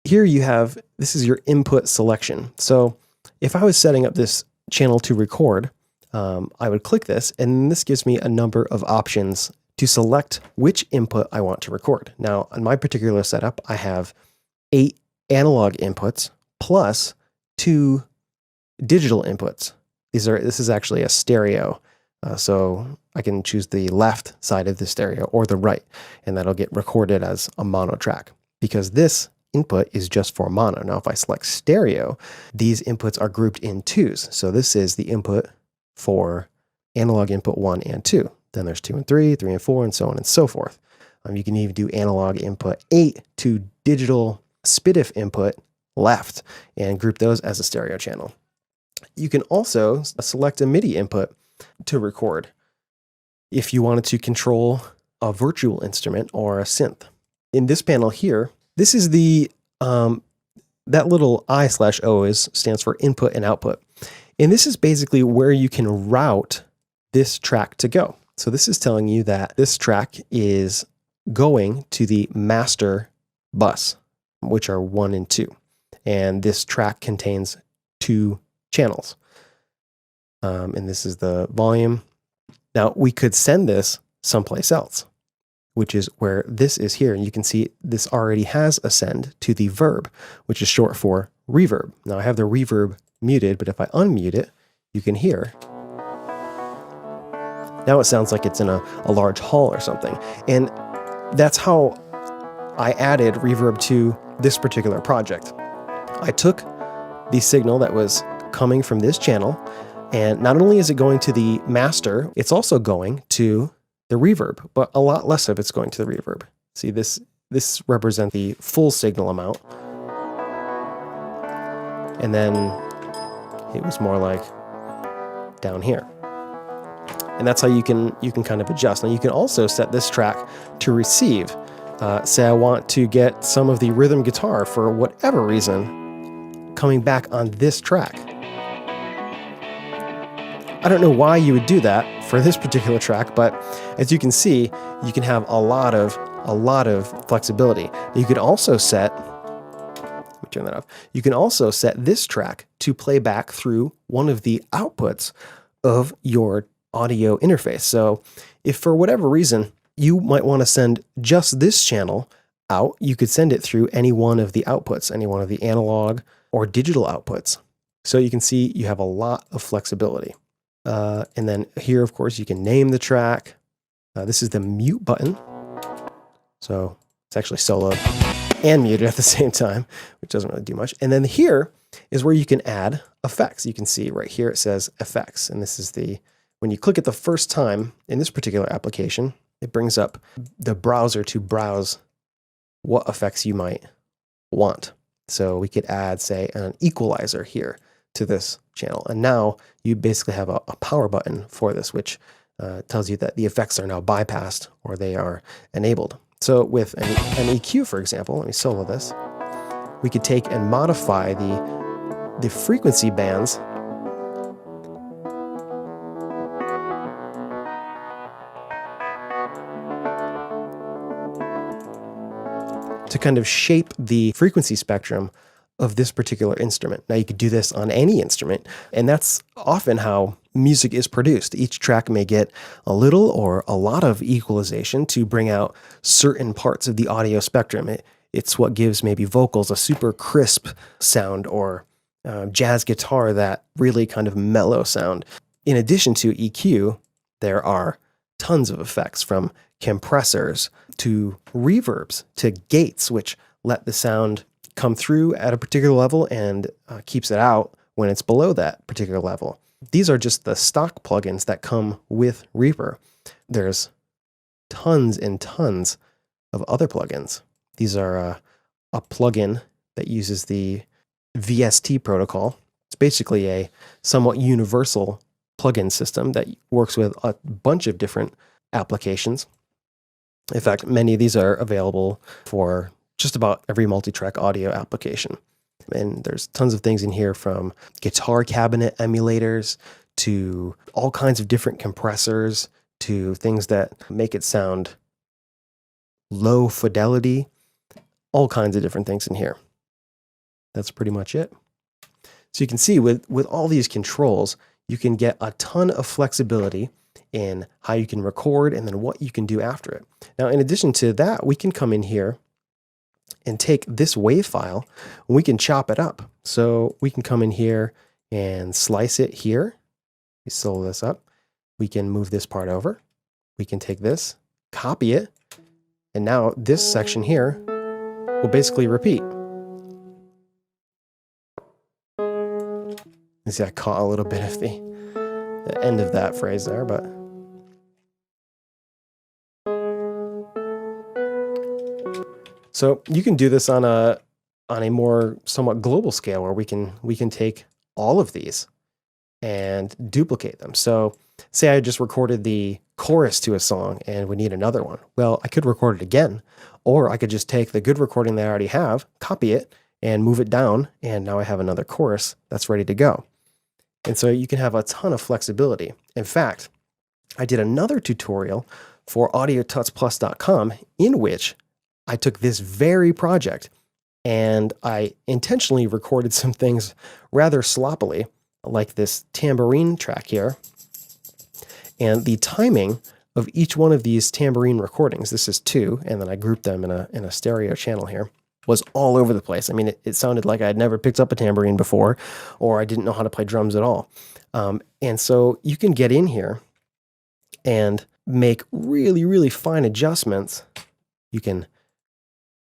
Here you have, this is your input selection. So if I was setting up this channel to record, I would click this, and this gives me a number of options to select which input I want to record. Now, on my particular setup, I have 8 analog inputs plus 2 digital inputs. This is actually a stereo. So I can choose the left side of the stereo or the right, and that'll get recorded as a mono track because this input is just for mono. Now, if I select stereo, these inputs are grouped in 2s. So this is the input for analog input 1 and 2. Then there's 2 and 3, 3 and 4, and so on and so forth. You can even do analog input 8 to digital SPDIF input left and group those as a stereo channel. You can also select a MIDI input to record if you wanted to control a virtual instrument or a synth. In this panel here, this is the, that little I/O stands for input and output. And this is basically where you can route this track to go. So this is telling you that this track is going to the master bus, which are 1 and 2. And this track contains 2 channels. And this is the volume. Now we could send this someplace else, which is where this is here. And you can see this already has a send to the verb, which is short for reverb. Now I have the reverb muted, but if I unmute it, you can hear. Now it sounds like it's in a large hall or something. And that's how I added reverb to this particular project. I took the signal that was coming from this channel, and not only is it going to the master, it's also going to the reverb, but a lot less of it's going to the reverb. See, this represents the full signal amount, and then it was more like down here. And that's how you can kind of adjust. Now you can also set this track to receive. Say I want to get some of the rhythm guitar for whatever reason coming back on this track. I don't know why you would do that for this particular track, but as you can see, you can have a lot of flexibility. You could also set, let me turn that off. You can also set this track to play back through one of the outputs of your audio interface. So if for whatever reason you might want to send just this channel out, you could send it through any one of the outputs, any one of the analog or digital outputs. So you can see you have a lot of flexibility. And then here, of course, you can name the track. This is the mute button. So it's actually solo and muted at the same time, which doesn't really do much. And then here is where you can add effects. You can see right here, it says effects. And this is when you click it the first time in this particular application, it brings up the browser to browse what effects you might want. So we could add, say, an equalizer here to this channel. And now you basically have a power button for this, which tells you that the effects are now bypassed or they are enabled. So with an EQ, for example, let me solo this, we could take and modify the frequency bands to kind of shape the frequency spectrum of this particular instrument. Now you could do this on any instrument, and that's often how music is produced. Each track may get a little or a lot of equalization to bring out certain parts of the audio spectrum. It's what gives maybe vocals a super crisp sound, or jazz guitar that really kind of mellow sound. In addition to EQ, there are tons of effects, from compressors to reverbs to gates, which let the sound come through at a particular level and keeps it out when it's below that particular level. These are just the stock plugins that come with Reaper. There's tons and tons of other plugins. These are a plugin that uses the VST protocol. It's basically a somewhat universal plugin system that works with a bunch of different applications. In fact, many of these are available for just about every multi-track audio application. And there's tons of things in here, from guitar cabinet emulators to all kinds of different compressors to things that make it sound low fidelity, all kinds of different things in here. That's pretty much it. So you can see with all these controls, you can get a ton of flexibility in how you can record and then what you can do after it. Now, in addition to that, we can come in here and take this WAV file and we can chop it up. So we can come in here and slice it here. We solo this up. We can move this part over. We can take this, copy it, and now this section here will basically repeat. You see, I caught a little bit of the end of that phrase there, but so you can do this on a more somewhat global scale, where we can take all of these and duplicate them. So say I just recorded the chorus to a song and we need another one. Well, I could record it again, or I could just take the good recording that I already have, copy it, and move it down, and now I have another chorus that's ready to go. And so you can have a ton of flexibility. In fact, I did another tutorial for audiotutsplus.com in which I took this very project and I intentionally recorded some things rather sloppily, like this tambourine track here. And the timing of each one of these tambourine recordings, this is 2, and then I grouped them in a stereo channel here, was all over the place. I mean, it sounded like I had never picked up a tambourine before, or I didn't know how to play drums at all. And so you can get in here and make really, really fine adjustments. You can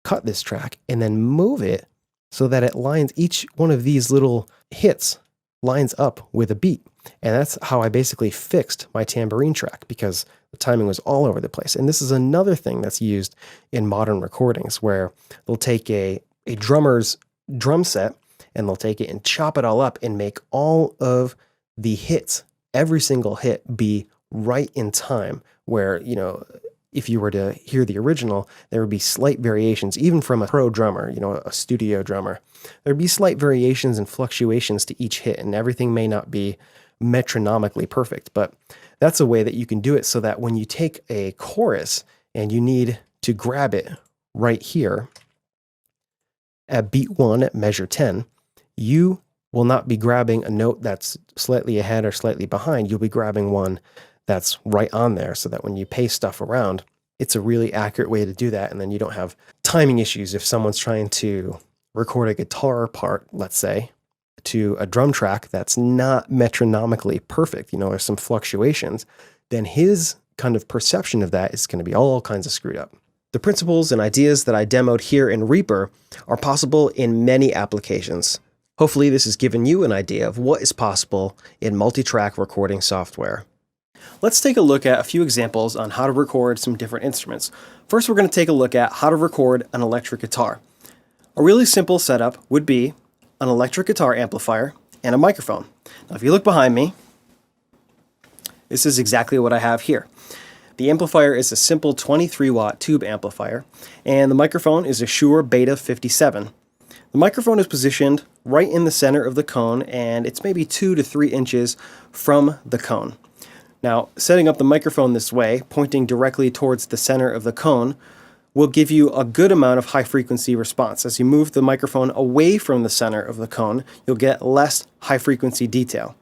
cut this track and then move it so that it lines, each one of these little hits lines up with a beat. And that's how I basically fixed my tambourine track, because the timing was all over the place. And this is another thing that's used in modern recordings, where they'll take a drummer's drum set and they'll take it and chop it all up and make all of the hits, every single hit, be right in time, where, you know, if you were to hear the original, there would be slight variations, even from a pro drummer, you know, a studio drummer. There'd be slight variations and fluctuations to each hit, and everything may not be metronomically perfect, but that's a way that you can do it so that when you take a chorus and you need to grab it right here at beat 1 at measure 10, you will not be grabbing a note that's slightly ahead or slightly behind. You'll be grabbing one that's right on there, so that when you paste stuff around, it's a really accurate way to do that. And then you don't have timing issues if someone's trying to record a guitar part, let's say, to a drum track that's not metronomically perfect, you know, there's some fluctuations, then his kind of perception of that is going to be all kinds of screwed up. The principles and ideas that I demoed here in Reaper are possible in many applications. Hopefully this has given you an idea of what is possible in multi-track recording software. Let's take a look at a few examples on how to record some different instruments. First, we're going to take a look at how to record an electric guitar. A really simple setup would be an electric guitar amplifier and a microphone. Now, if you look behind me, this is exactly what I have here. The amplifier is a simple 23-watt tube amplifier, and the microphone is a Shure Beta 57. The microphone is positioned right in the center of the cone, and it's maybe 2 to 3 inches from the cone. Now, setting up the microphone this way, pointing directly towards the center of the cone, will give you a good amount of high-frequency response. As you move the microphone away from the center of the cone, you'll get less high-frequency detail.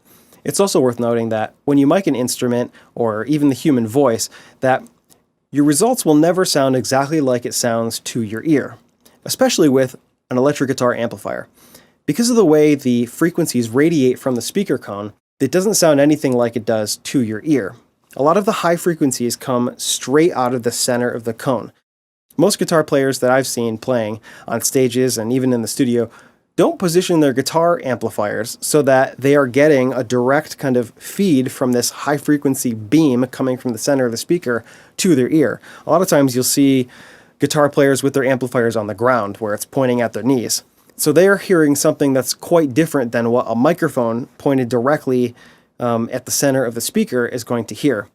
It's also worth noting that when you mic an instrument, or even the human voice, that your results will never sound exactly like it sounds to your ear, especially with an electric guitar amplifier. Because of the way the frequencies radiate from the speaker cone, it doesn't sound anything like it does to your ear. A lot of the high frequencies come straight out of the center of the cone. Most guitar players that I've seen playing on stages and even in the studio don't position their guitar amplifiers so that they are getting a direct kind of feed from this high frequency beam coming from the center of the speaker to their ear. A lot of times you'll see guitar players with their amplifiers on the ground where it's pointing at their knees. So they are hearing something that's quite different than what a microphone pointed directly at the center of the speaker is going to hear.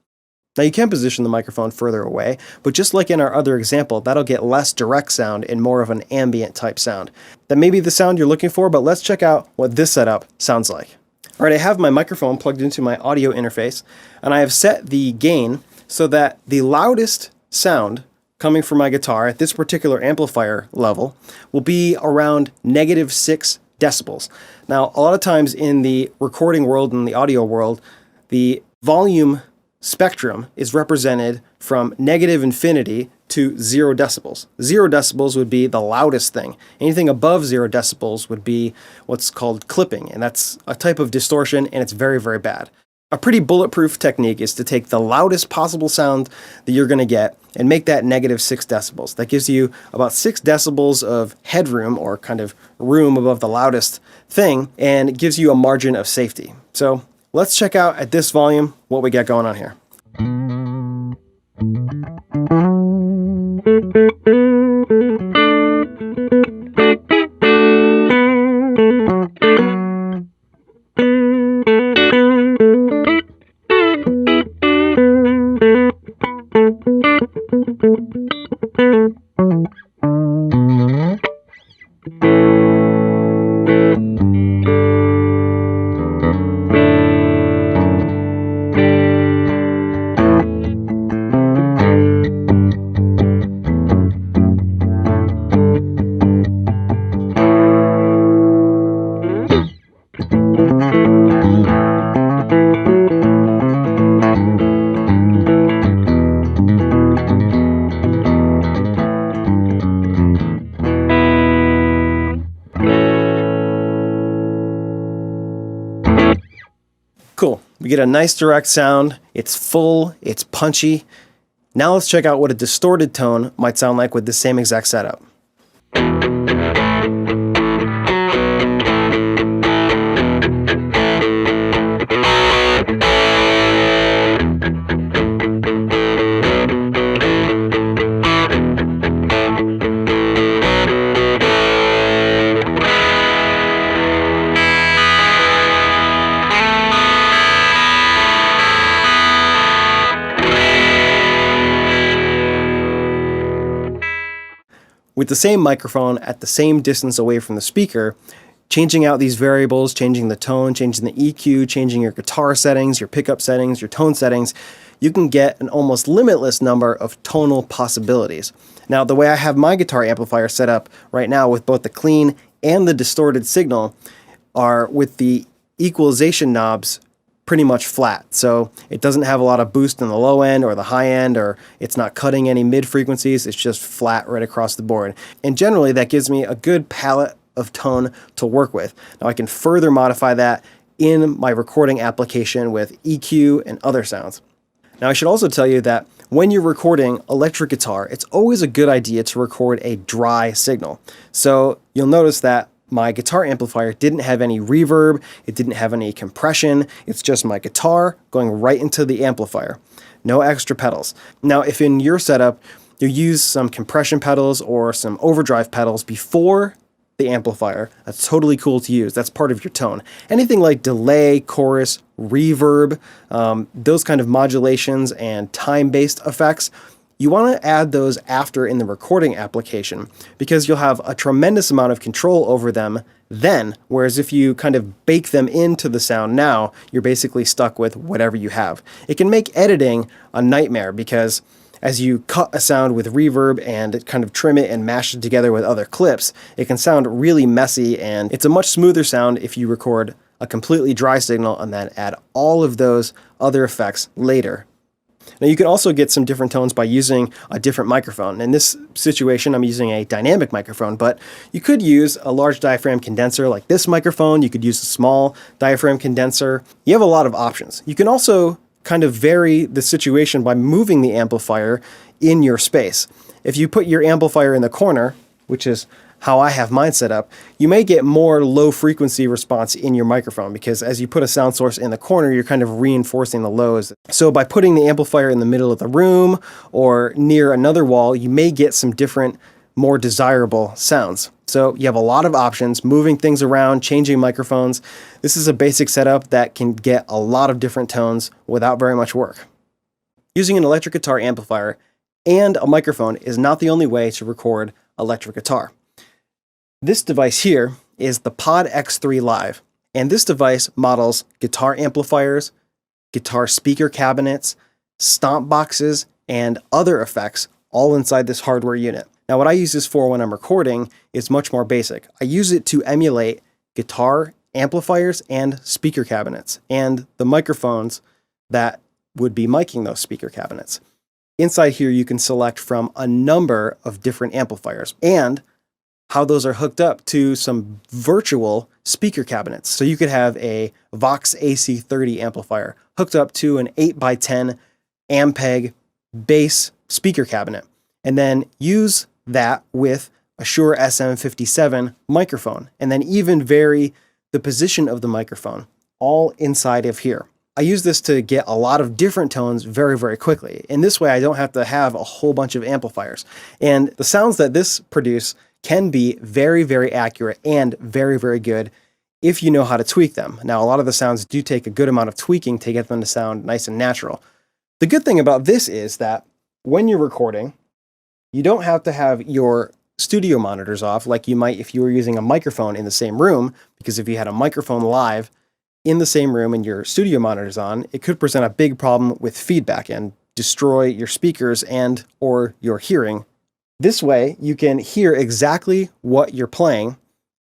Now you can position the microphone further away, but just like in our other example, that'll get less direct sound and more of an ambient type sound. That may be the sound you're looking for, but let's check out what this setup sounds like. All right, I have my microphone plugged into my audio interface, and I have set the gain so that the loudest sound coming from my guitar at this particular amplifier level will be around -6 decibels. Now, a lot of times in the recording world and the audio world, the volume spectrum is represented from -infinity to 0 decibels. 0 decibels would be the loudest thing. Anything above 0 decibels would be what's called clipping, and that's a type of distortion, and it's very, very bad. A pretty bulletproof technique is to take the loudest possible sound that you're going to get and make that -6 decibels. That gives you about 6 decibels of headroom, or kind of room above the loudest thing, and it gives you a margin of safety. So let's check out at this volume what we got going on here. Cool. We get a nice direct sound. It's full, it's punchy. Now let's check out what a distorted tone might sound like with the same exact setup. with the same microphone at the same distance away from the speaker, changing out these variables, changing the tone, changing the EQ, changing your guitar settings, your pickup settings, your tone settings, you can get an almost limitless number of tonal possibilities. Now, the way I have my guitar amplifier set up right now with both the clean and the distorted signal are with the equalization knobs pretty much flat. So it doesn't have a lot of boost in the low end or the high end, or it's not cutting any mid frequencies. It's just flat right across the board. And generally that gives me a good palette of tone to work with. Now I can further modify that in my recording application with EQ and other sounds. Now I should also tell you that when you're recording electric guitar, it's always a good idea to record a dry signal. So you'll notice that my guitar amplifier didn't have any reverb, it didn't have any compression, it's just my guitar going right into the amplifier. No extra pedals. Now if in your setup you use some compression pedals or some overdrive pedals before the amplifier, that's totally cool to use. That's part of your tone. Anything like delay, chorus, reverb, those kind of modulations and time-based effects, you want to add those after in the recording application because you'll have a tremendous amount of control over them then, whereas if you kind of bake them into the sound now, you're basically stuck with whatever you have. It can make editing a nightmare because as you cut a sound with reverb and kind of trim it and mash it together with other clips, it can sound really messy, and it's a much smoother sound if you record a completely dry signal and then add all of those other effects later. Now you can also get some different tones by using a different microphone. In this situation, I'm using a dynamic microphone, but you could use a large diaphragm condenser like this microphone. You could use a small diaphragm condenser. You have a lot of options. You can also kind of vary the situation by moving the amplifier in your space. If you put your amplifier in the corner, which is how I have mine set up, you may get more low frequency response in your microphone because as you put a sound source in the corner, you're kind of reinforcing the lows. So by putting the amplifier in the middle of the room or near another wall, you may get some different, more desirable sounds. So you have a lot of options, moving things around, changing microphones. This is a basic setup that can get a lot of different tones without very much work. Using an electric guitar amplifier and a microphone is not the only way to record electric guitar. This device here is the Pod X3 Live, and this device models guitar amplifiers, guitar speaker cabinets, stomp boxes, and other effects all inside this hardware unit. Now what I use this for when I'm recording is much more basic. I use it to emulate guitar amplifiers and speaker cabinets, and the microphones that would be miking those speaker cabinets. Inside here you can select from a number of different amplifiers and how those are hooked up to some virtual speaker cabinets. So you could have a Vox AC30 amplifier hooked up to an 8x10 Ampeg bass speaker cabinet, and then use that with a Shure SM57 microphone, and then even vary the position of the microphone all inside of here. I use this to get a lot of different tones very, very quickly. In this way, I don't have to have a whole bunch of amplifiers. And the sounds that this produce can be very, very accurate and very, very good if you know how to tweak them. Now, a lot of the sounds do take a good amount of tweaking to get them to sound nice and natural. The good thing about this is that when you're recording, you don't have to have your studio monitors off like you might if you were using a microphone in the same room, because if you had a microphone live in the same room and your studio monitors on, it could present a big problem with feedback and destroy your speakers and or your hearing. This way, you can hear exactly what you're playing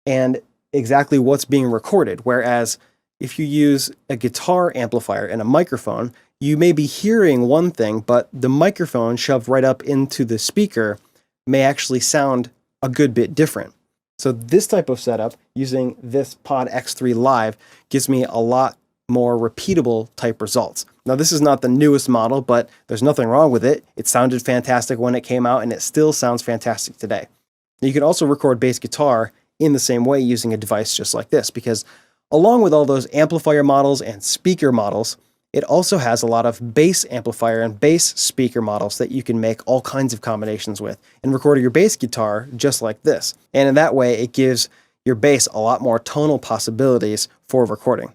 and exactly what's being recorded. Whereas if you use a guitar amplifier and a microphone, you may be hearing one thing, but the microphone shoved right up into the speaker may actually sound a good bit different. So this type of setup, using this Pod X3 Live, gives me a lot more repeatable type results. Now, this is not the newest model, but there's nothing wrong with it. It sounded fantastic when it came out, and it still sounds fantastic today. You can also record bass guitar in the same way using a device just like this, because along with all those amplifier models and speaker models, it also has a lot of bass amplifier and bass speaker models that you can make all kinds of combinations with and record your bass guitar just like this. And in that way, it gives your bass a lot more tonal possibilities for recording.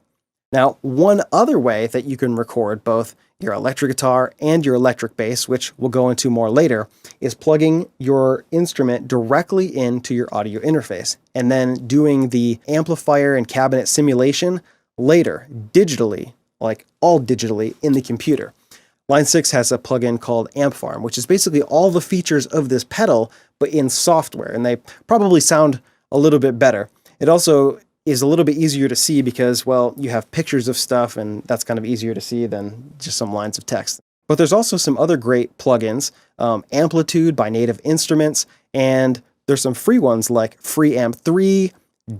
Now, one other way that you can record both your electric guitar and your electric bass, which we'll go into more later, is plugging your instrument directly into your audio interface and then doing the amplifier and cabinet simulation later, digitally, like all digitally in the computer. Line 6 has a plugin called Amp Farm, which is basically all the features of this pedal, but in software, and they probably sound a little bit better. It also is a little bit easier to see because, well, you have pictures of stuff, and that's kind of easier to see than just some lines of text. But there's also some other great plugins, Amplitude by Native Instruments, and there's some free ones like FreeAmp 3,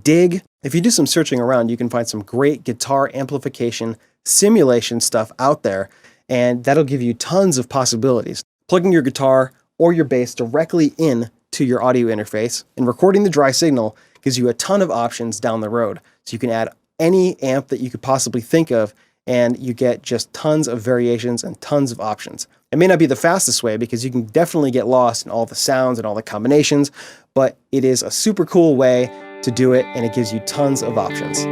Dig. If you do some searching around, you can find some great guitar amplification simulation stuff out there, and that'll give you tons of possibilities. Plugging your guitar or your bass directly in to your audio interface and recording the dry signal gives you a ton of options down the road. So you can add any amp that you could possibly think of, and you get just tons of variations and tons of options. It may not be the fastest way because you can definitely get lost in all the sounds and all the combinations, but it is a super cool way to do it, and it gives you tons of options.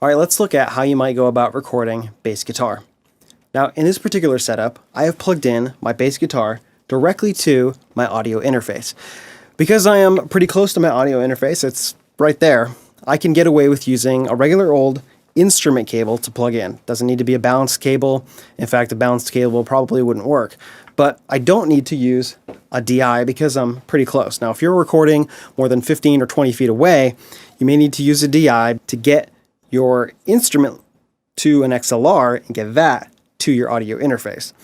All right, let's look at how you might go about recording bass guitar. Now, in this particular setup, I have plugged in my bass guitar directly to my audio interface. Because I am pretty close to my audio interface, it's right there, I can get away with using a regular old instrument cable to plug in. Doesn't need to be a balanced cable. In fact, a balanced cable probably wouldn't work. But I don't need to use a DI because I'm pretty close. Now, if you're recording more than 15 or 20 feet away, you may need to use a DI to get your instrument to an XLR and get that to your audio interface.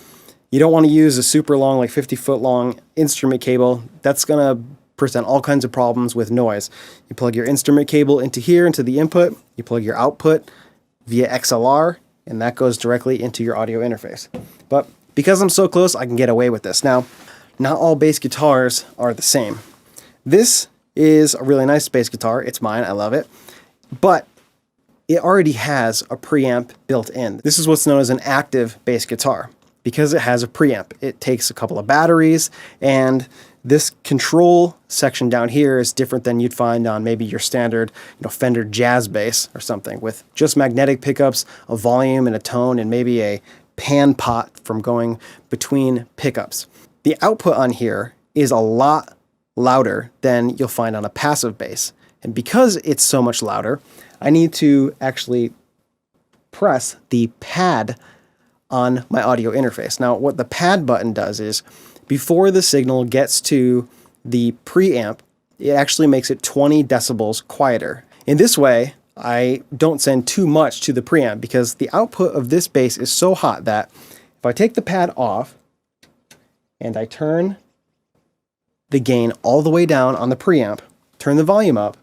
You don't want to use a super long, like 50-foot long instrument cable. That's going to present all kinds of problems with noise. You plug your instrument cable into here, into the input, you plug your output via XLR, and that goes directly into your audio interface. But because I'm so close, I can get away with this. Now, not all bass guitars are the same. This is a really nice bass guitar. It's mine, I love it. But it already has a preamp built in. This is what's known as an active bass guitar. Because it has a preamp, it takes a couple of batteries, and this control section down here is different than you'd find on maybe your standard, Fender Jazz bass or something, with just magnetic pickups, a volume and a tone, and maybe a pan pot from going between pickups. The output on here is a lot louder than you'll find on a passive bass. And because it's so much louder, I need to actually press the pad on my audio interface. Now, what the pad button does is, before the signal gets to the preamp, it actually makes it 20 decibels quieter. In this way, I don't send too much to the preamp because the output of this bass is so hot that if I take the pad off and I turn the gain all the way down on the preamp, turn the volume up,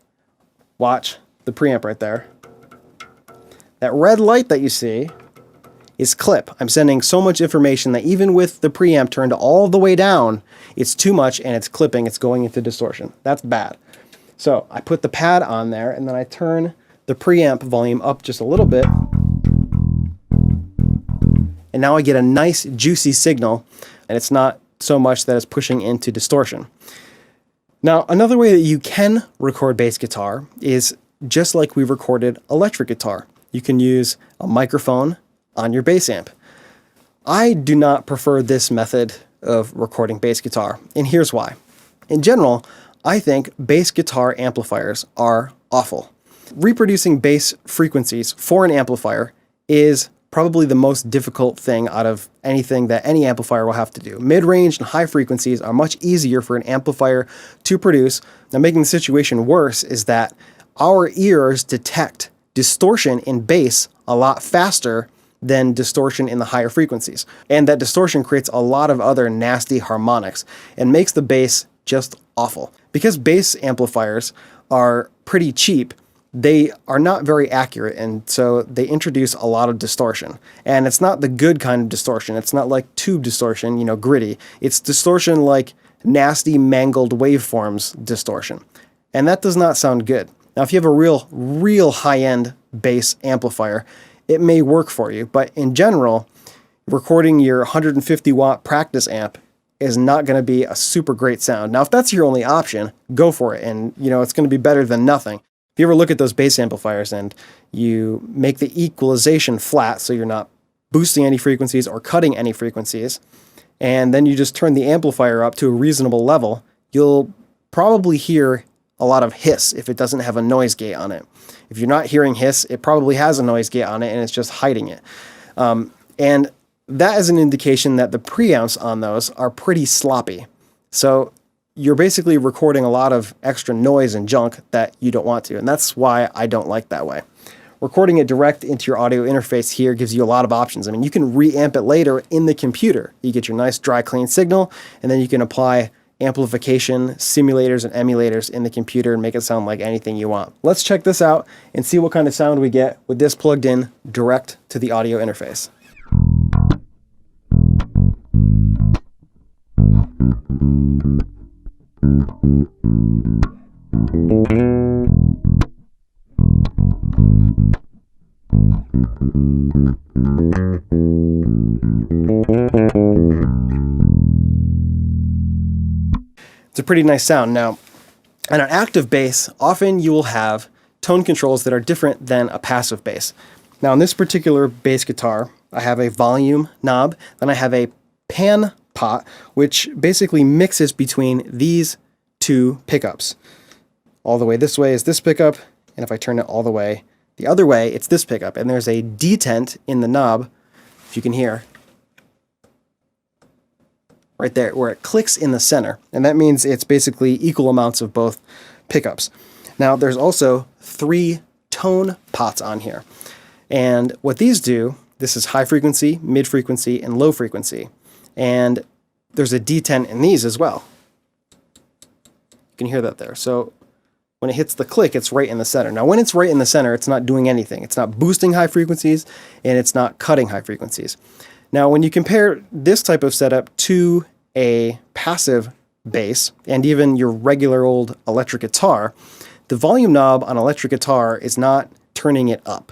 watch the preamp right there. That red light that you see is clip. I'm sending so much information that even with the preamp turned all the way down, it's too much and it's clipping, it's going into distortion. That's bad. So I put the pad on there and then I turn the preamp volume up just a little bit. And now I get a nice juicy signal, and it's not so much that it's pushing into distortion. Now, another way that you can record bass guitar is just like we recorded electric guitar. You can use a microphone on your bass amp. I do not prefer this method of recording bass guitar, and here's why. In general, I think bass guitar amplifiers are awful. Reproducing bass frequencies for an amplifier is probably the most difficult thing out of anything that any amplifier will have to do. Mid-range and high frequencies are much easier for an amplifier to produce. Now, making the situation worse is that our ears detect distortion in bass a lot faster than distortion in the higher frequencies. And that distortion creates a lot of other nasty harmonics and makes the bass just awful. Because bass amplifiers are pretty cheap, they are not very accurate, and so they introduce a lot of distortion. And it's not the good kind of distortion. It's not like tube distortion, you know, gritty. It's distortion like nasty, mangled waveforms distortion. And that does not sound good. Now, if you have a real high-end bass amplifier, it may work for you, but in general, recording your 150 watt practice amp is not going to be a super great sound. Now, if that's your only option, go for it, and you know it's going to be better than nothing. If you ever look at those bass amplifiers and you make the equalization flat so you're not boosting any frequencies or cutting any frequencies, and then you just turn the amplifier up to a reasonable level, you'll probably hear a lot of hiss if it doesn't have a noise gate on it. If you're not hearing hiss, it probably has a noise gate on it and it's just hiding it. And that is an indication that the preamps on those are pretty sloppy. So you're basically recording a lot of extra noise and junk that you don't want to, and that's why I don't like that way. Recording it direct into your audio interface here gives you a lot of options. I mean, you can reamp it later in the computer. You get your nice dry, clean signal, and then you can apply amplification, simulators, and emulators in the computer and make it sound like anything you want. Let's check this out and see what kind of sound we get with this plugged in direct to the audio interface. It's a pretty nice sound. Now, on an active bass, often you will have tone controls that are different than a passive bass. Now, on this particular bass guitar, I have a volume knob, then I have a pan pot, which basically mixes between these two pickups. All the way this way is this pickup, and if I turn it all the way the other way, it's this pickup. And there's a detent in the knob, if you can hear, right there, where it clicks in the center. And that means it's basically equal amounts of both pickups. Now, there's also 3 tone pots on here. And what these do, this is high frequency, mid frequency, and low frequency. And there's a detent in these as well. You can hear that there. So when it hits the click, it's right in the center. Now, when it's right in the center, it's not doing anything. It's not boosting high frequencies, and it's not cutting high frequencies. Now, when you compare this type of setup to a passive bass, and even your regular old electric guitar, the volume knob on electric guitar is not turning it up.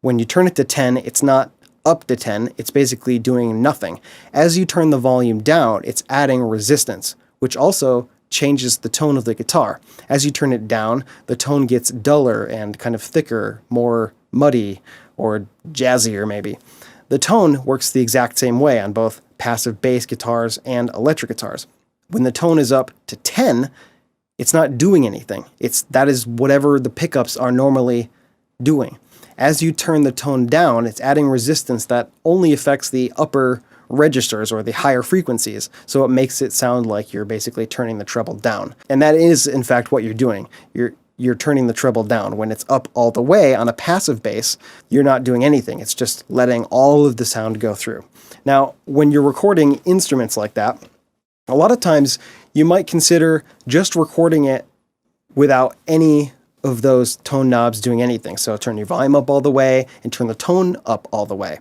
When you turn it to 10, it's not up to 10, it's basically doing nothing. As you turn the volume down, it's adding resistance, which also changes the tone of the guitar. As you turn it down, the tone gets duller and kind of thicker, more muddy, or jazzier maybe. The tone works the exact same way on both passive bass guitars and electric guitars. When the tone is up to 10, it's not doing anything. That is whatever the pickups are normally doing. As you turn the tone down, it's adding resistance that only affects the upper registers or the higher frequencies, so it makes it sound like you're basically turning the treble down. And that is, in fact, what you're doing. You're turning the treble down. When it's up all the way on a passive bass, you're not doing anything. It's just letting all of the sound go through. Now, when you're recording instruments like that, A lot of times you might consider just recording it without any of those tone knobs doing anything. So turn your volume up all the way and turn the tone up all the way.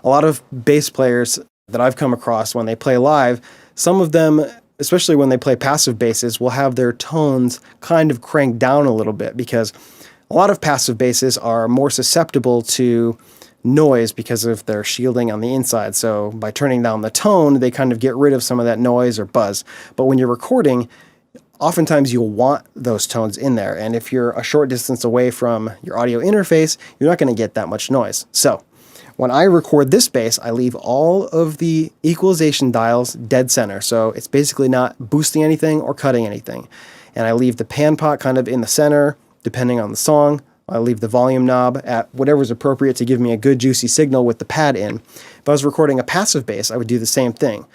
A lot of bass players that I've come across when they play live, some of them, especially when they play passive basses, will have their tones kind of cranked down a little bit because a lot of passive basses are more susceptible to noise because of their shielding on the inside. So by turning down the tone, they kind of get rid of some of that noise or buzz. But when you're recording, oftentimes you'll want those tones in there. And if you're a short distance away from your audio interface, you're not going to get that much noise. So when I record this bass, I leave all of the equalization dials dead center. So it's basically not boosting anything or cutting anything. And I leave the pan pot kind of in the center, depending on the song. I leave the volume knob at whatever's appropriate to give me a good juicy signal with the pad in. If I was recording a passive bass, I would do the same thing.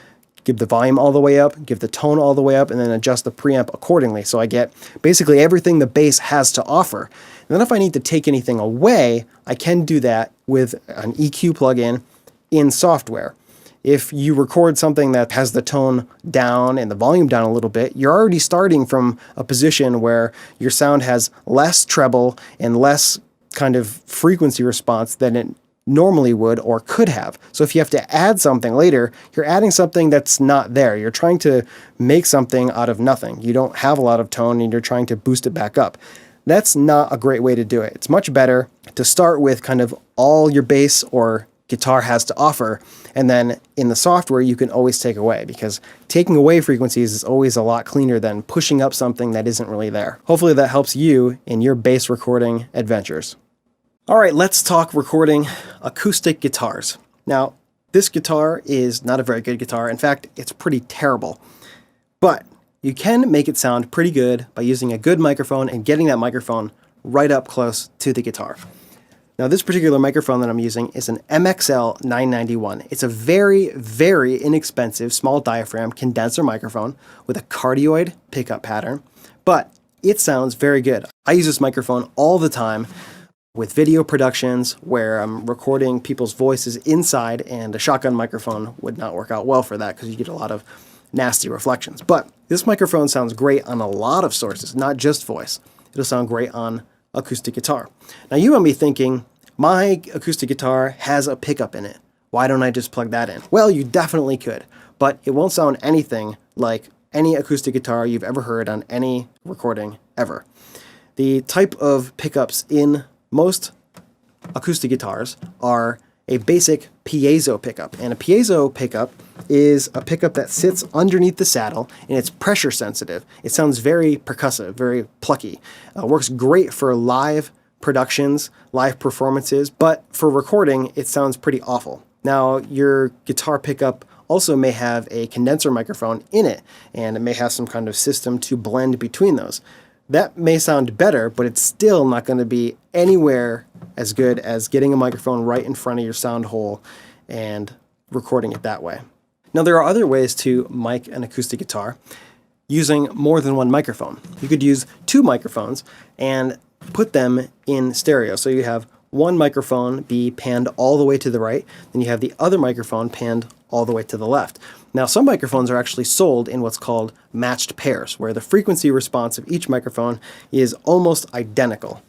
Give the volume all the way up, give the tone all the way up, and then adjust the preamp accordingly. So I get basically everything the bass has to offer. And then if I need to take anything away, I can do that with an EQ plugin in software. If you record something that has the tone down and the volume down a little bit, you're already starting from a position where your sound has less treble and less kind of frequency response than it normally would or could have. So if you have to add something later, you're adding something that's not there. You're trying to make something out of nothing. You don't have a lot of tone and you're trying to boost it back up. That's not a great way to do it. It's much better to start with kind of all your bass or guitar has to offer, and then in the software you can always take away, because taking away frequencies is always a lot cleaner than pushing up something that isn't really there. Hopefully that helps you in your bass recording adventures. All right, let's talk recording acoustic guitars. Now, this guitar is not a very good guitar. In fact, it's pretty terrible. But you can make it sound pretty good by using a good microphone and getting that microphone right up close to the guitar. Now, this particular microphone that I'm using is an MXL 991. It's a very, very inexpensive small diaphragm condenser microphone with a cardioid pickup pattern, but it sounds very good. I use this microphone all the time with video productions where I'm recording people's voices inside, and a shotgun microphone would not work out well for that because you get a lot of nasty reflections. But this microphone sounds great on a lot of sources, not just voice. It'll sound great on acoustic guitar. Now you might be thinking, my acoustic guitar has a pickup in it. Why don't I just plug that in? Well, you definitely could, but it won't sound anything like any acoustic guitar you've ever heard on any recording ever. The type of pickups in most acoustic guitars are a basic piezo pickup. And a piezo pickup is a pickup that sits underneath the saddle and it's pressure sensitive. It sounds very percussive, very plucky. Works great for live productions, live performances, but for recording, it sounds pretty awful. Now, your guitar pickup also may have a condenser microphone in it, and it may have some kind of system to blend between those. That may sound better, but it's still not going to be anywhere as good as getting a microphone right in front of your sound hole and recording it that way. Now, there are other ways to mic an acoustic guitar using more than one microphone. You could use two microphones and put them in stereo. So you have one microphone be panned all the way to the right, then you have the other microphone panned all the way to the left. Now, some microphones are actually sold in what's called matched pairs, where the frequency response of each microphone is almost identical.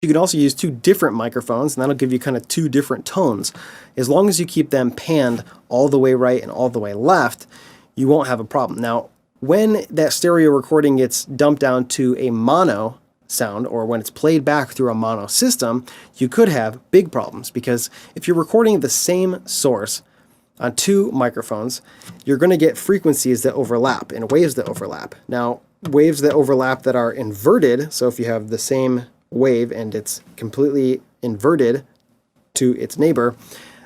You can also use two different microphones, and that'll give you kind of two different tones. As long as you keep them panned all the way right and all the way left, you won't have a problem. Now, when that stereo recording gets dumped down to a mono sound, or when it's played back through a mono system, you could have big problems, because if you're recording the same source on two microphones, you're going to get frequencies that overlap and waves that overlap. Now, waves that overlap that are inverted, so if you have the same wave and it's completely inverted to its neighbor,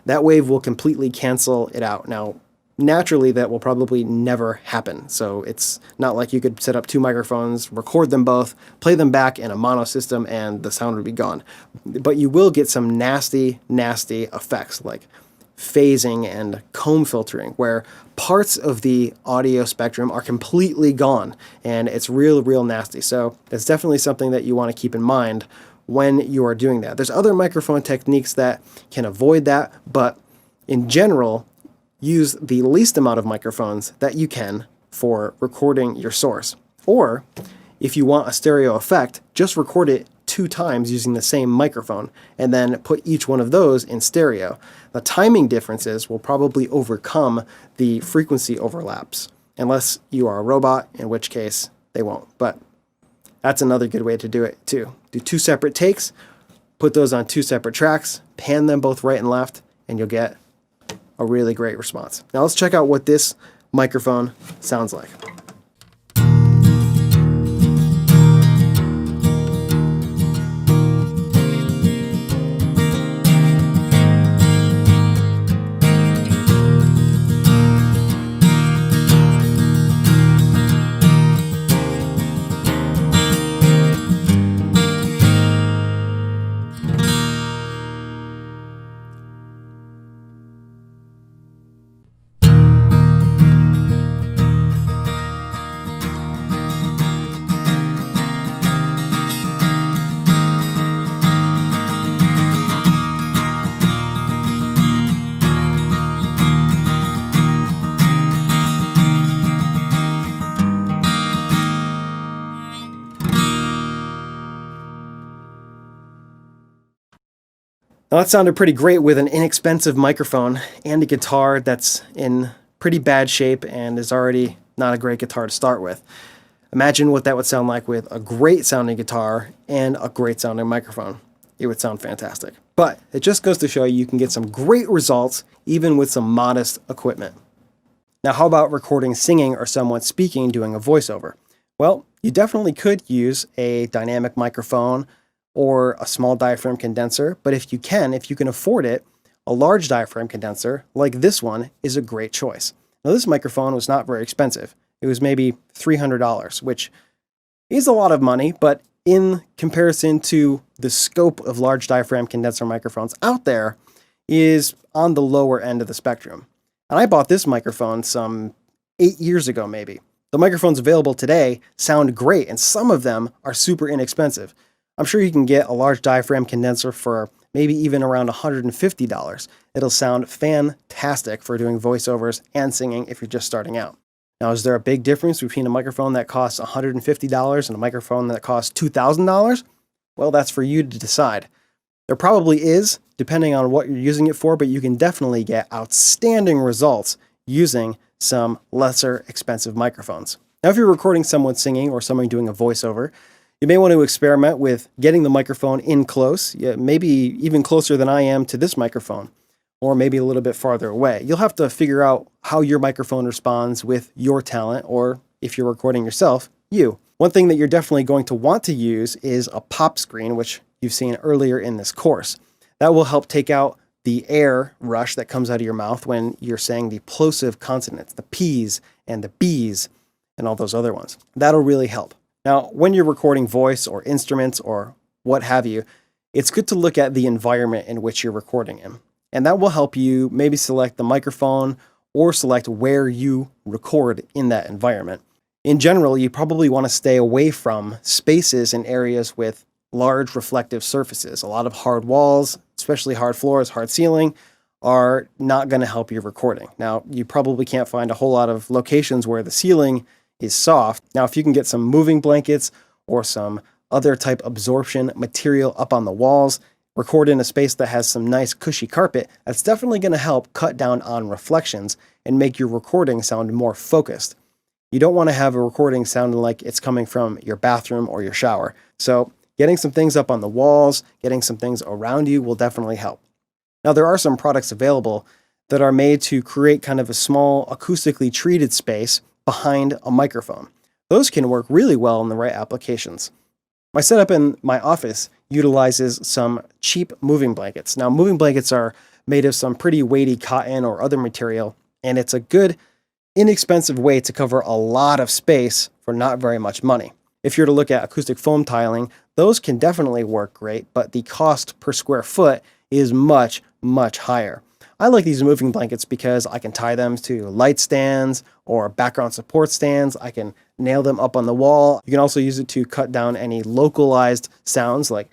that wave will completely cancel it out. Now, naturally, that will probably never happen. So it's not like you could set up two microphones, record them both, play them back in a mono system, and the sound would be gone. But you will get some nasty, nasty effects like phasing and comb filtering, where parts of the audio spectrum are completely gone, and it's real, real nasty. So that's definitely something that you want to keep in mind when you are doing that. There's other microphone techniques that can avoid that, but in general, use the least amount of microphones that you can for recording your source. Or if you want a stereo effect, just record it 2 times using the same microphone and then put each one of those in stereo. The timing differences will probably overcome the frequency overlaps, unless you are a robot, in which case they won't. But that's another good way to do it too. Do 2 separate takes, put those on 2 separate tracks, pan them both right and left, and you'll get a really great response. Now let's check out what this microphone sounds like. Now that sounded pretty great with an inexpensive microphone and a guitar that's in pretty bad shape and is already not a great guitar to start with. Imagine what that would sound like with a great sounding guitar and a great sounding microphone. It would sound fantastic. But it just goes to show you can get some great results even with some modest equipment. Now how about recording singing or someone speaking doing a voiceover? Well, you definitely could use a dynamic microphone or a small diaphragm condenser, but if you can afford it, a large diaphragm condenser like this one is a great choice. Now this microphone was not very expensive. It was maybe $300, which is a lot of money, but in comparison to the scope of large diaphragm condenser microphones out there is on the lower end of the spectrum. And I bought this microphone some 8 years ago maybe. The microphones available today sound great, and some of them are super inexpensive. I'm sure you can get a large diaphragm condenser for maybe even around $150. It'll sound fantastic for doing voiceovers and singing if you're just starting out. Now, is there a big difference between a microphone that costs $150 and a microphone that costs $2,000? Well, that's for you to decide. There probably is, depending on what you're using it for, but you can definitely get outstanding results using some lesser expensive microphones. Now, if you're recording someone singing or someone doing a voiceover, you may want to experiment with getting the microphone in close, maybe even closer than I am to this microphone, or maybe a little bit farther away. You'll have to figure out how your microphone responds with your talent, or if you're recording yourself, you. One thing that you're definitely going to want to use is a pop screen, which you've seen earlier in this course. That will help take out the air rush that comes out of your mouth when you're saying the plosive consonants, the P's and the B's and all those other ones. That'll really help. Now, when you're recording voice or instruments or what have you, it's good to look at the environment in which you're recording in. And that will help you maybe select the microphone or select where you record in that environment. In general, you probably want to stay away from spaces and areas with large reflective surfaces. A lot of hard walls, especially hard floors, hard ceiling, are not going to help your recording. Now, you probably can't find a whole lot of locations where the ceiling is soft. Now, if you can get some moving blankets or some other type absorption material up on the walls, record in a space that has some nice cushy carpet, that's definitely going to help cut down on reflections and make your recording sound more focused. You don't want to have a recording sounding like it's coming from your bathroom or your shower. So getting some things up on the walls, getting some things around you will definitely help. Now, there are some products available that are made to create kind of a small acoustically treated space behind a microphone. Those can work really well in the right applications. My setup in my office utilizes some cheap moving blankets. Now, moving blankets are made of some pretty weighty cotton or other material, and it's a good, inexpensive way to cover a lot of space for not very much money. If you're to look at acoustic foam tiling, those can definitely work great, but the cost per square foot is much, much higher. I like these moving blankets because I can tie them to light stands or background support stands. I can nail them up on the wall. You can also use it to cut down any localized sounds. Like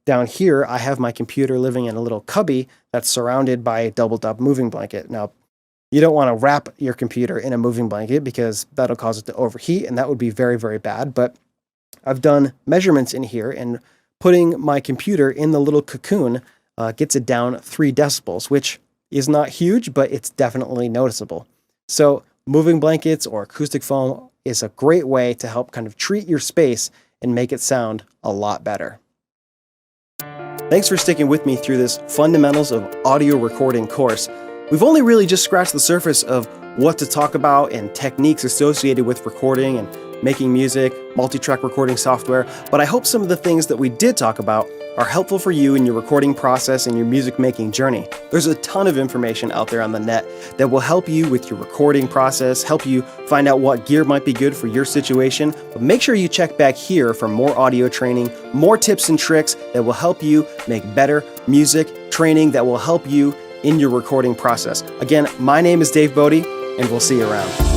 down here, I have my computer living in a little cubby that's surrounded by a doubled up moving blanket. Now, You don't want to wrap your computer in a moving blanket because that'll cause it to overheat, and that would be very, very bad. But I've done measurements in here, and putting my computer in the little cocoon gets it down 3 decibels, which is not huge, but it's definitely noticeable. So moving blankets or acoustic foam is a great way to help kind of treat your space and make it sound a lot better. Thanks for sticking with me through this Fundamentals of Audio Recording course. We've only really just scratched the surface of what to talk about and techniques associated with recording and making music, multi-track recording software, but I hope some of the things that we did talk about are helpful for you in your recording process and your music making journey. There's a ton of information out there on the net that will help you with your recording process, help you find out what gear might be good for your situation, but make sure you check back here for more audio training, more tips and tricks that will help you make better music, training that will help you in your recording process. Again, my name is Dave Bodie, and we'll see you around.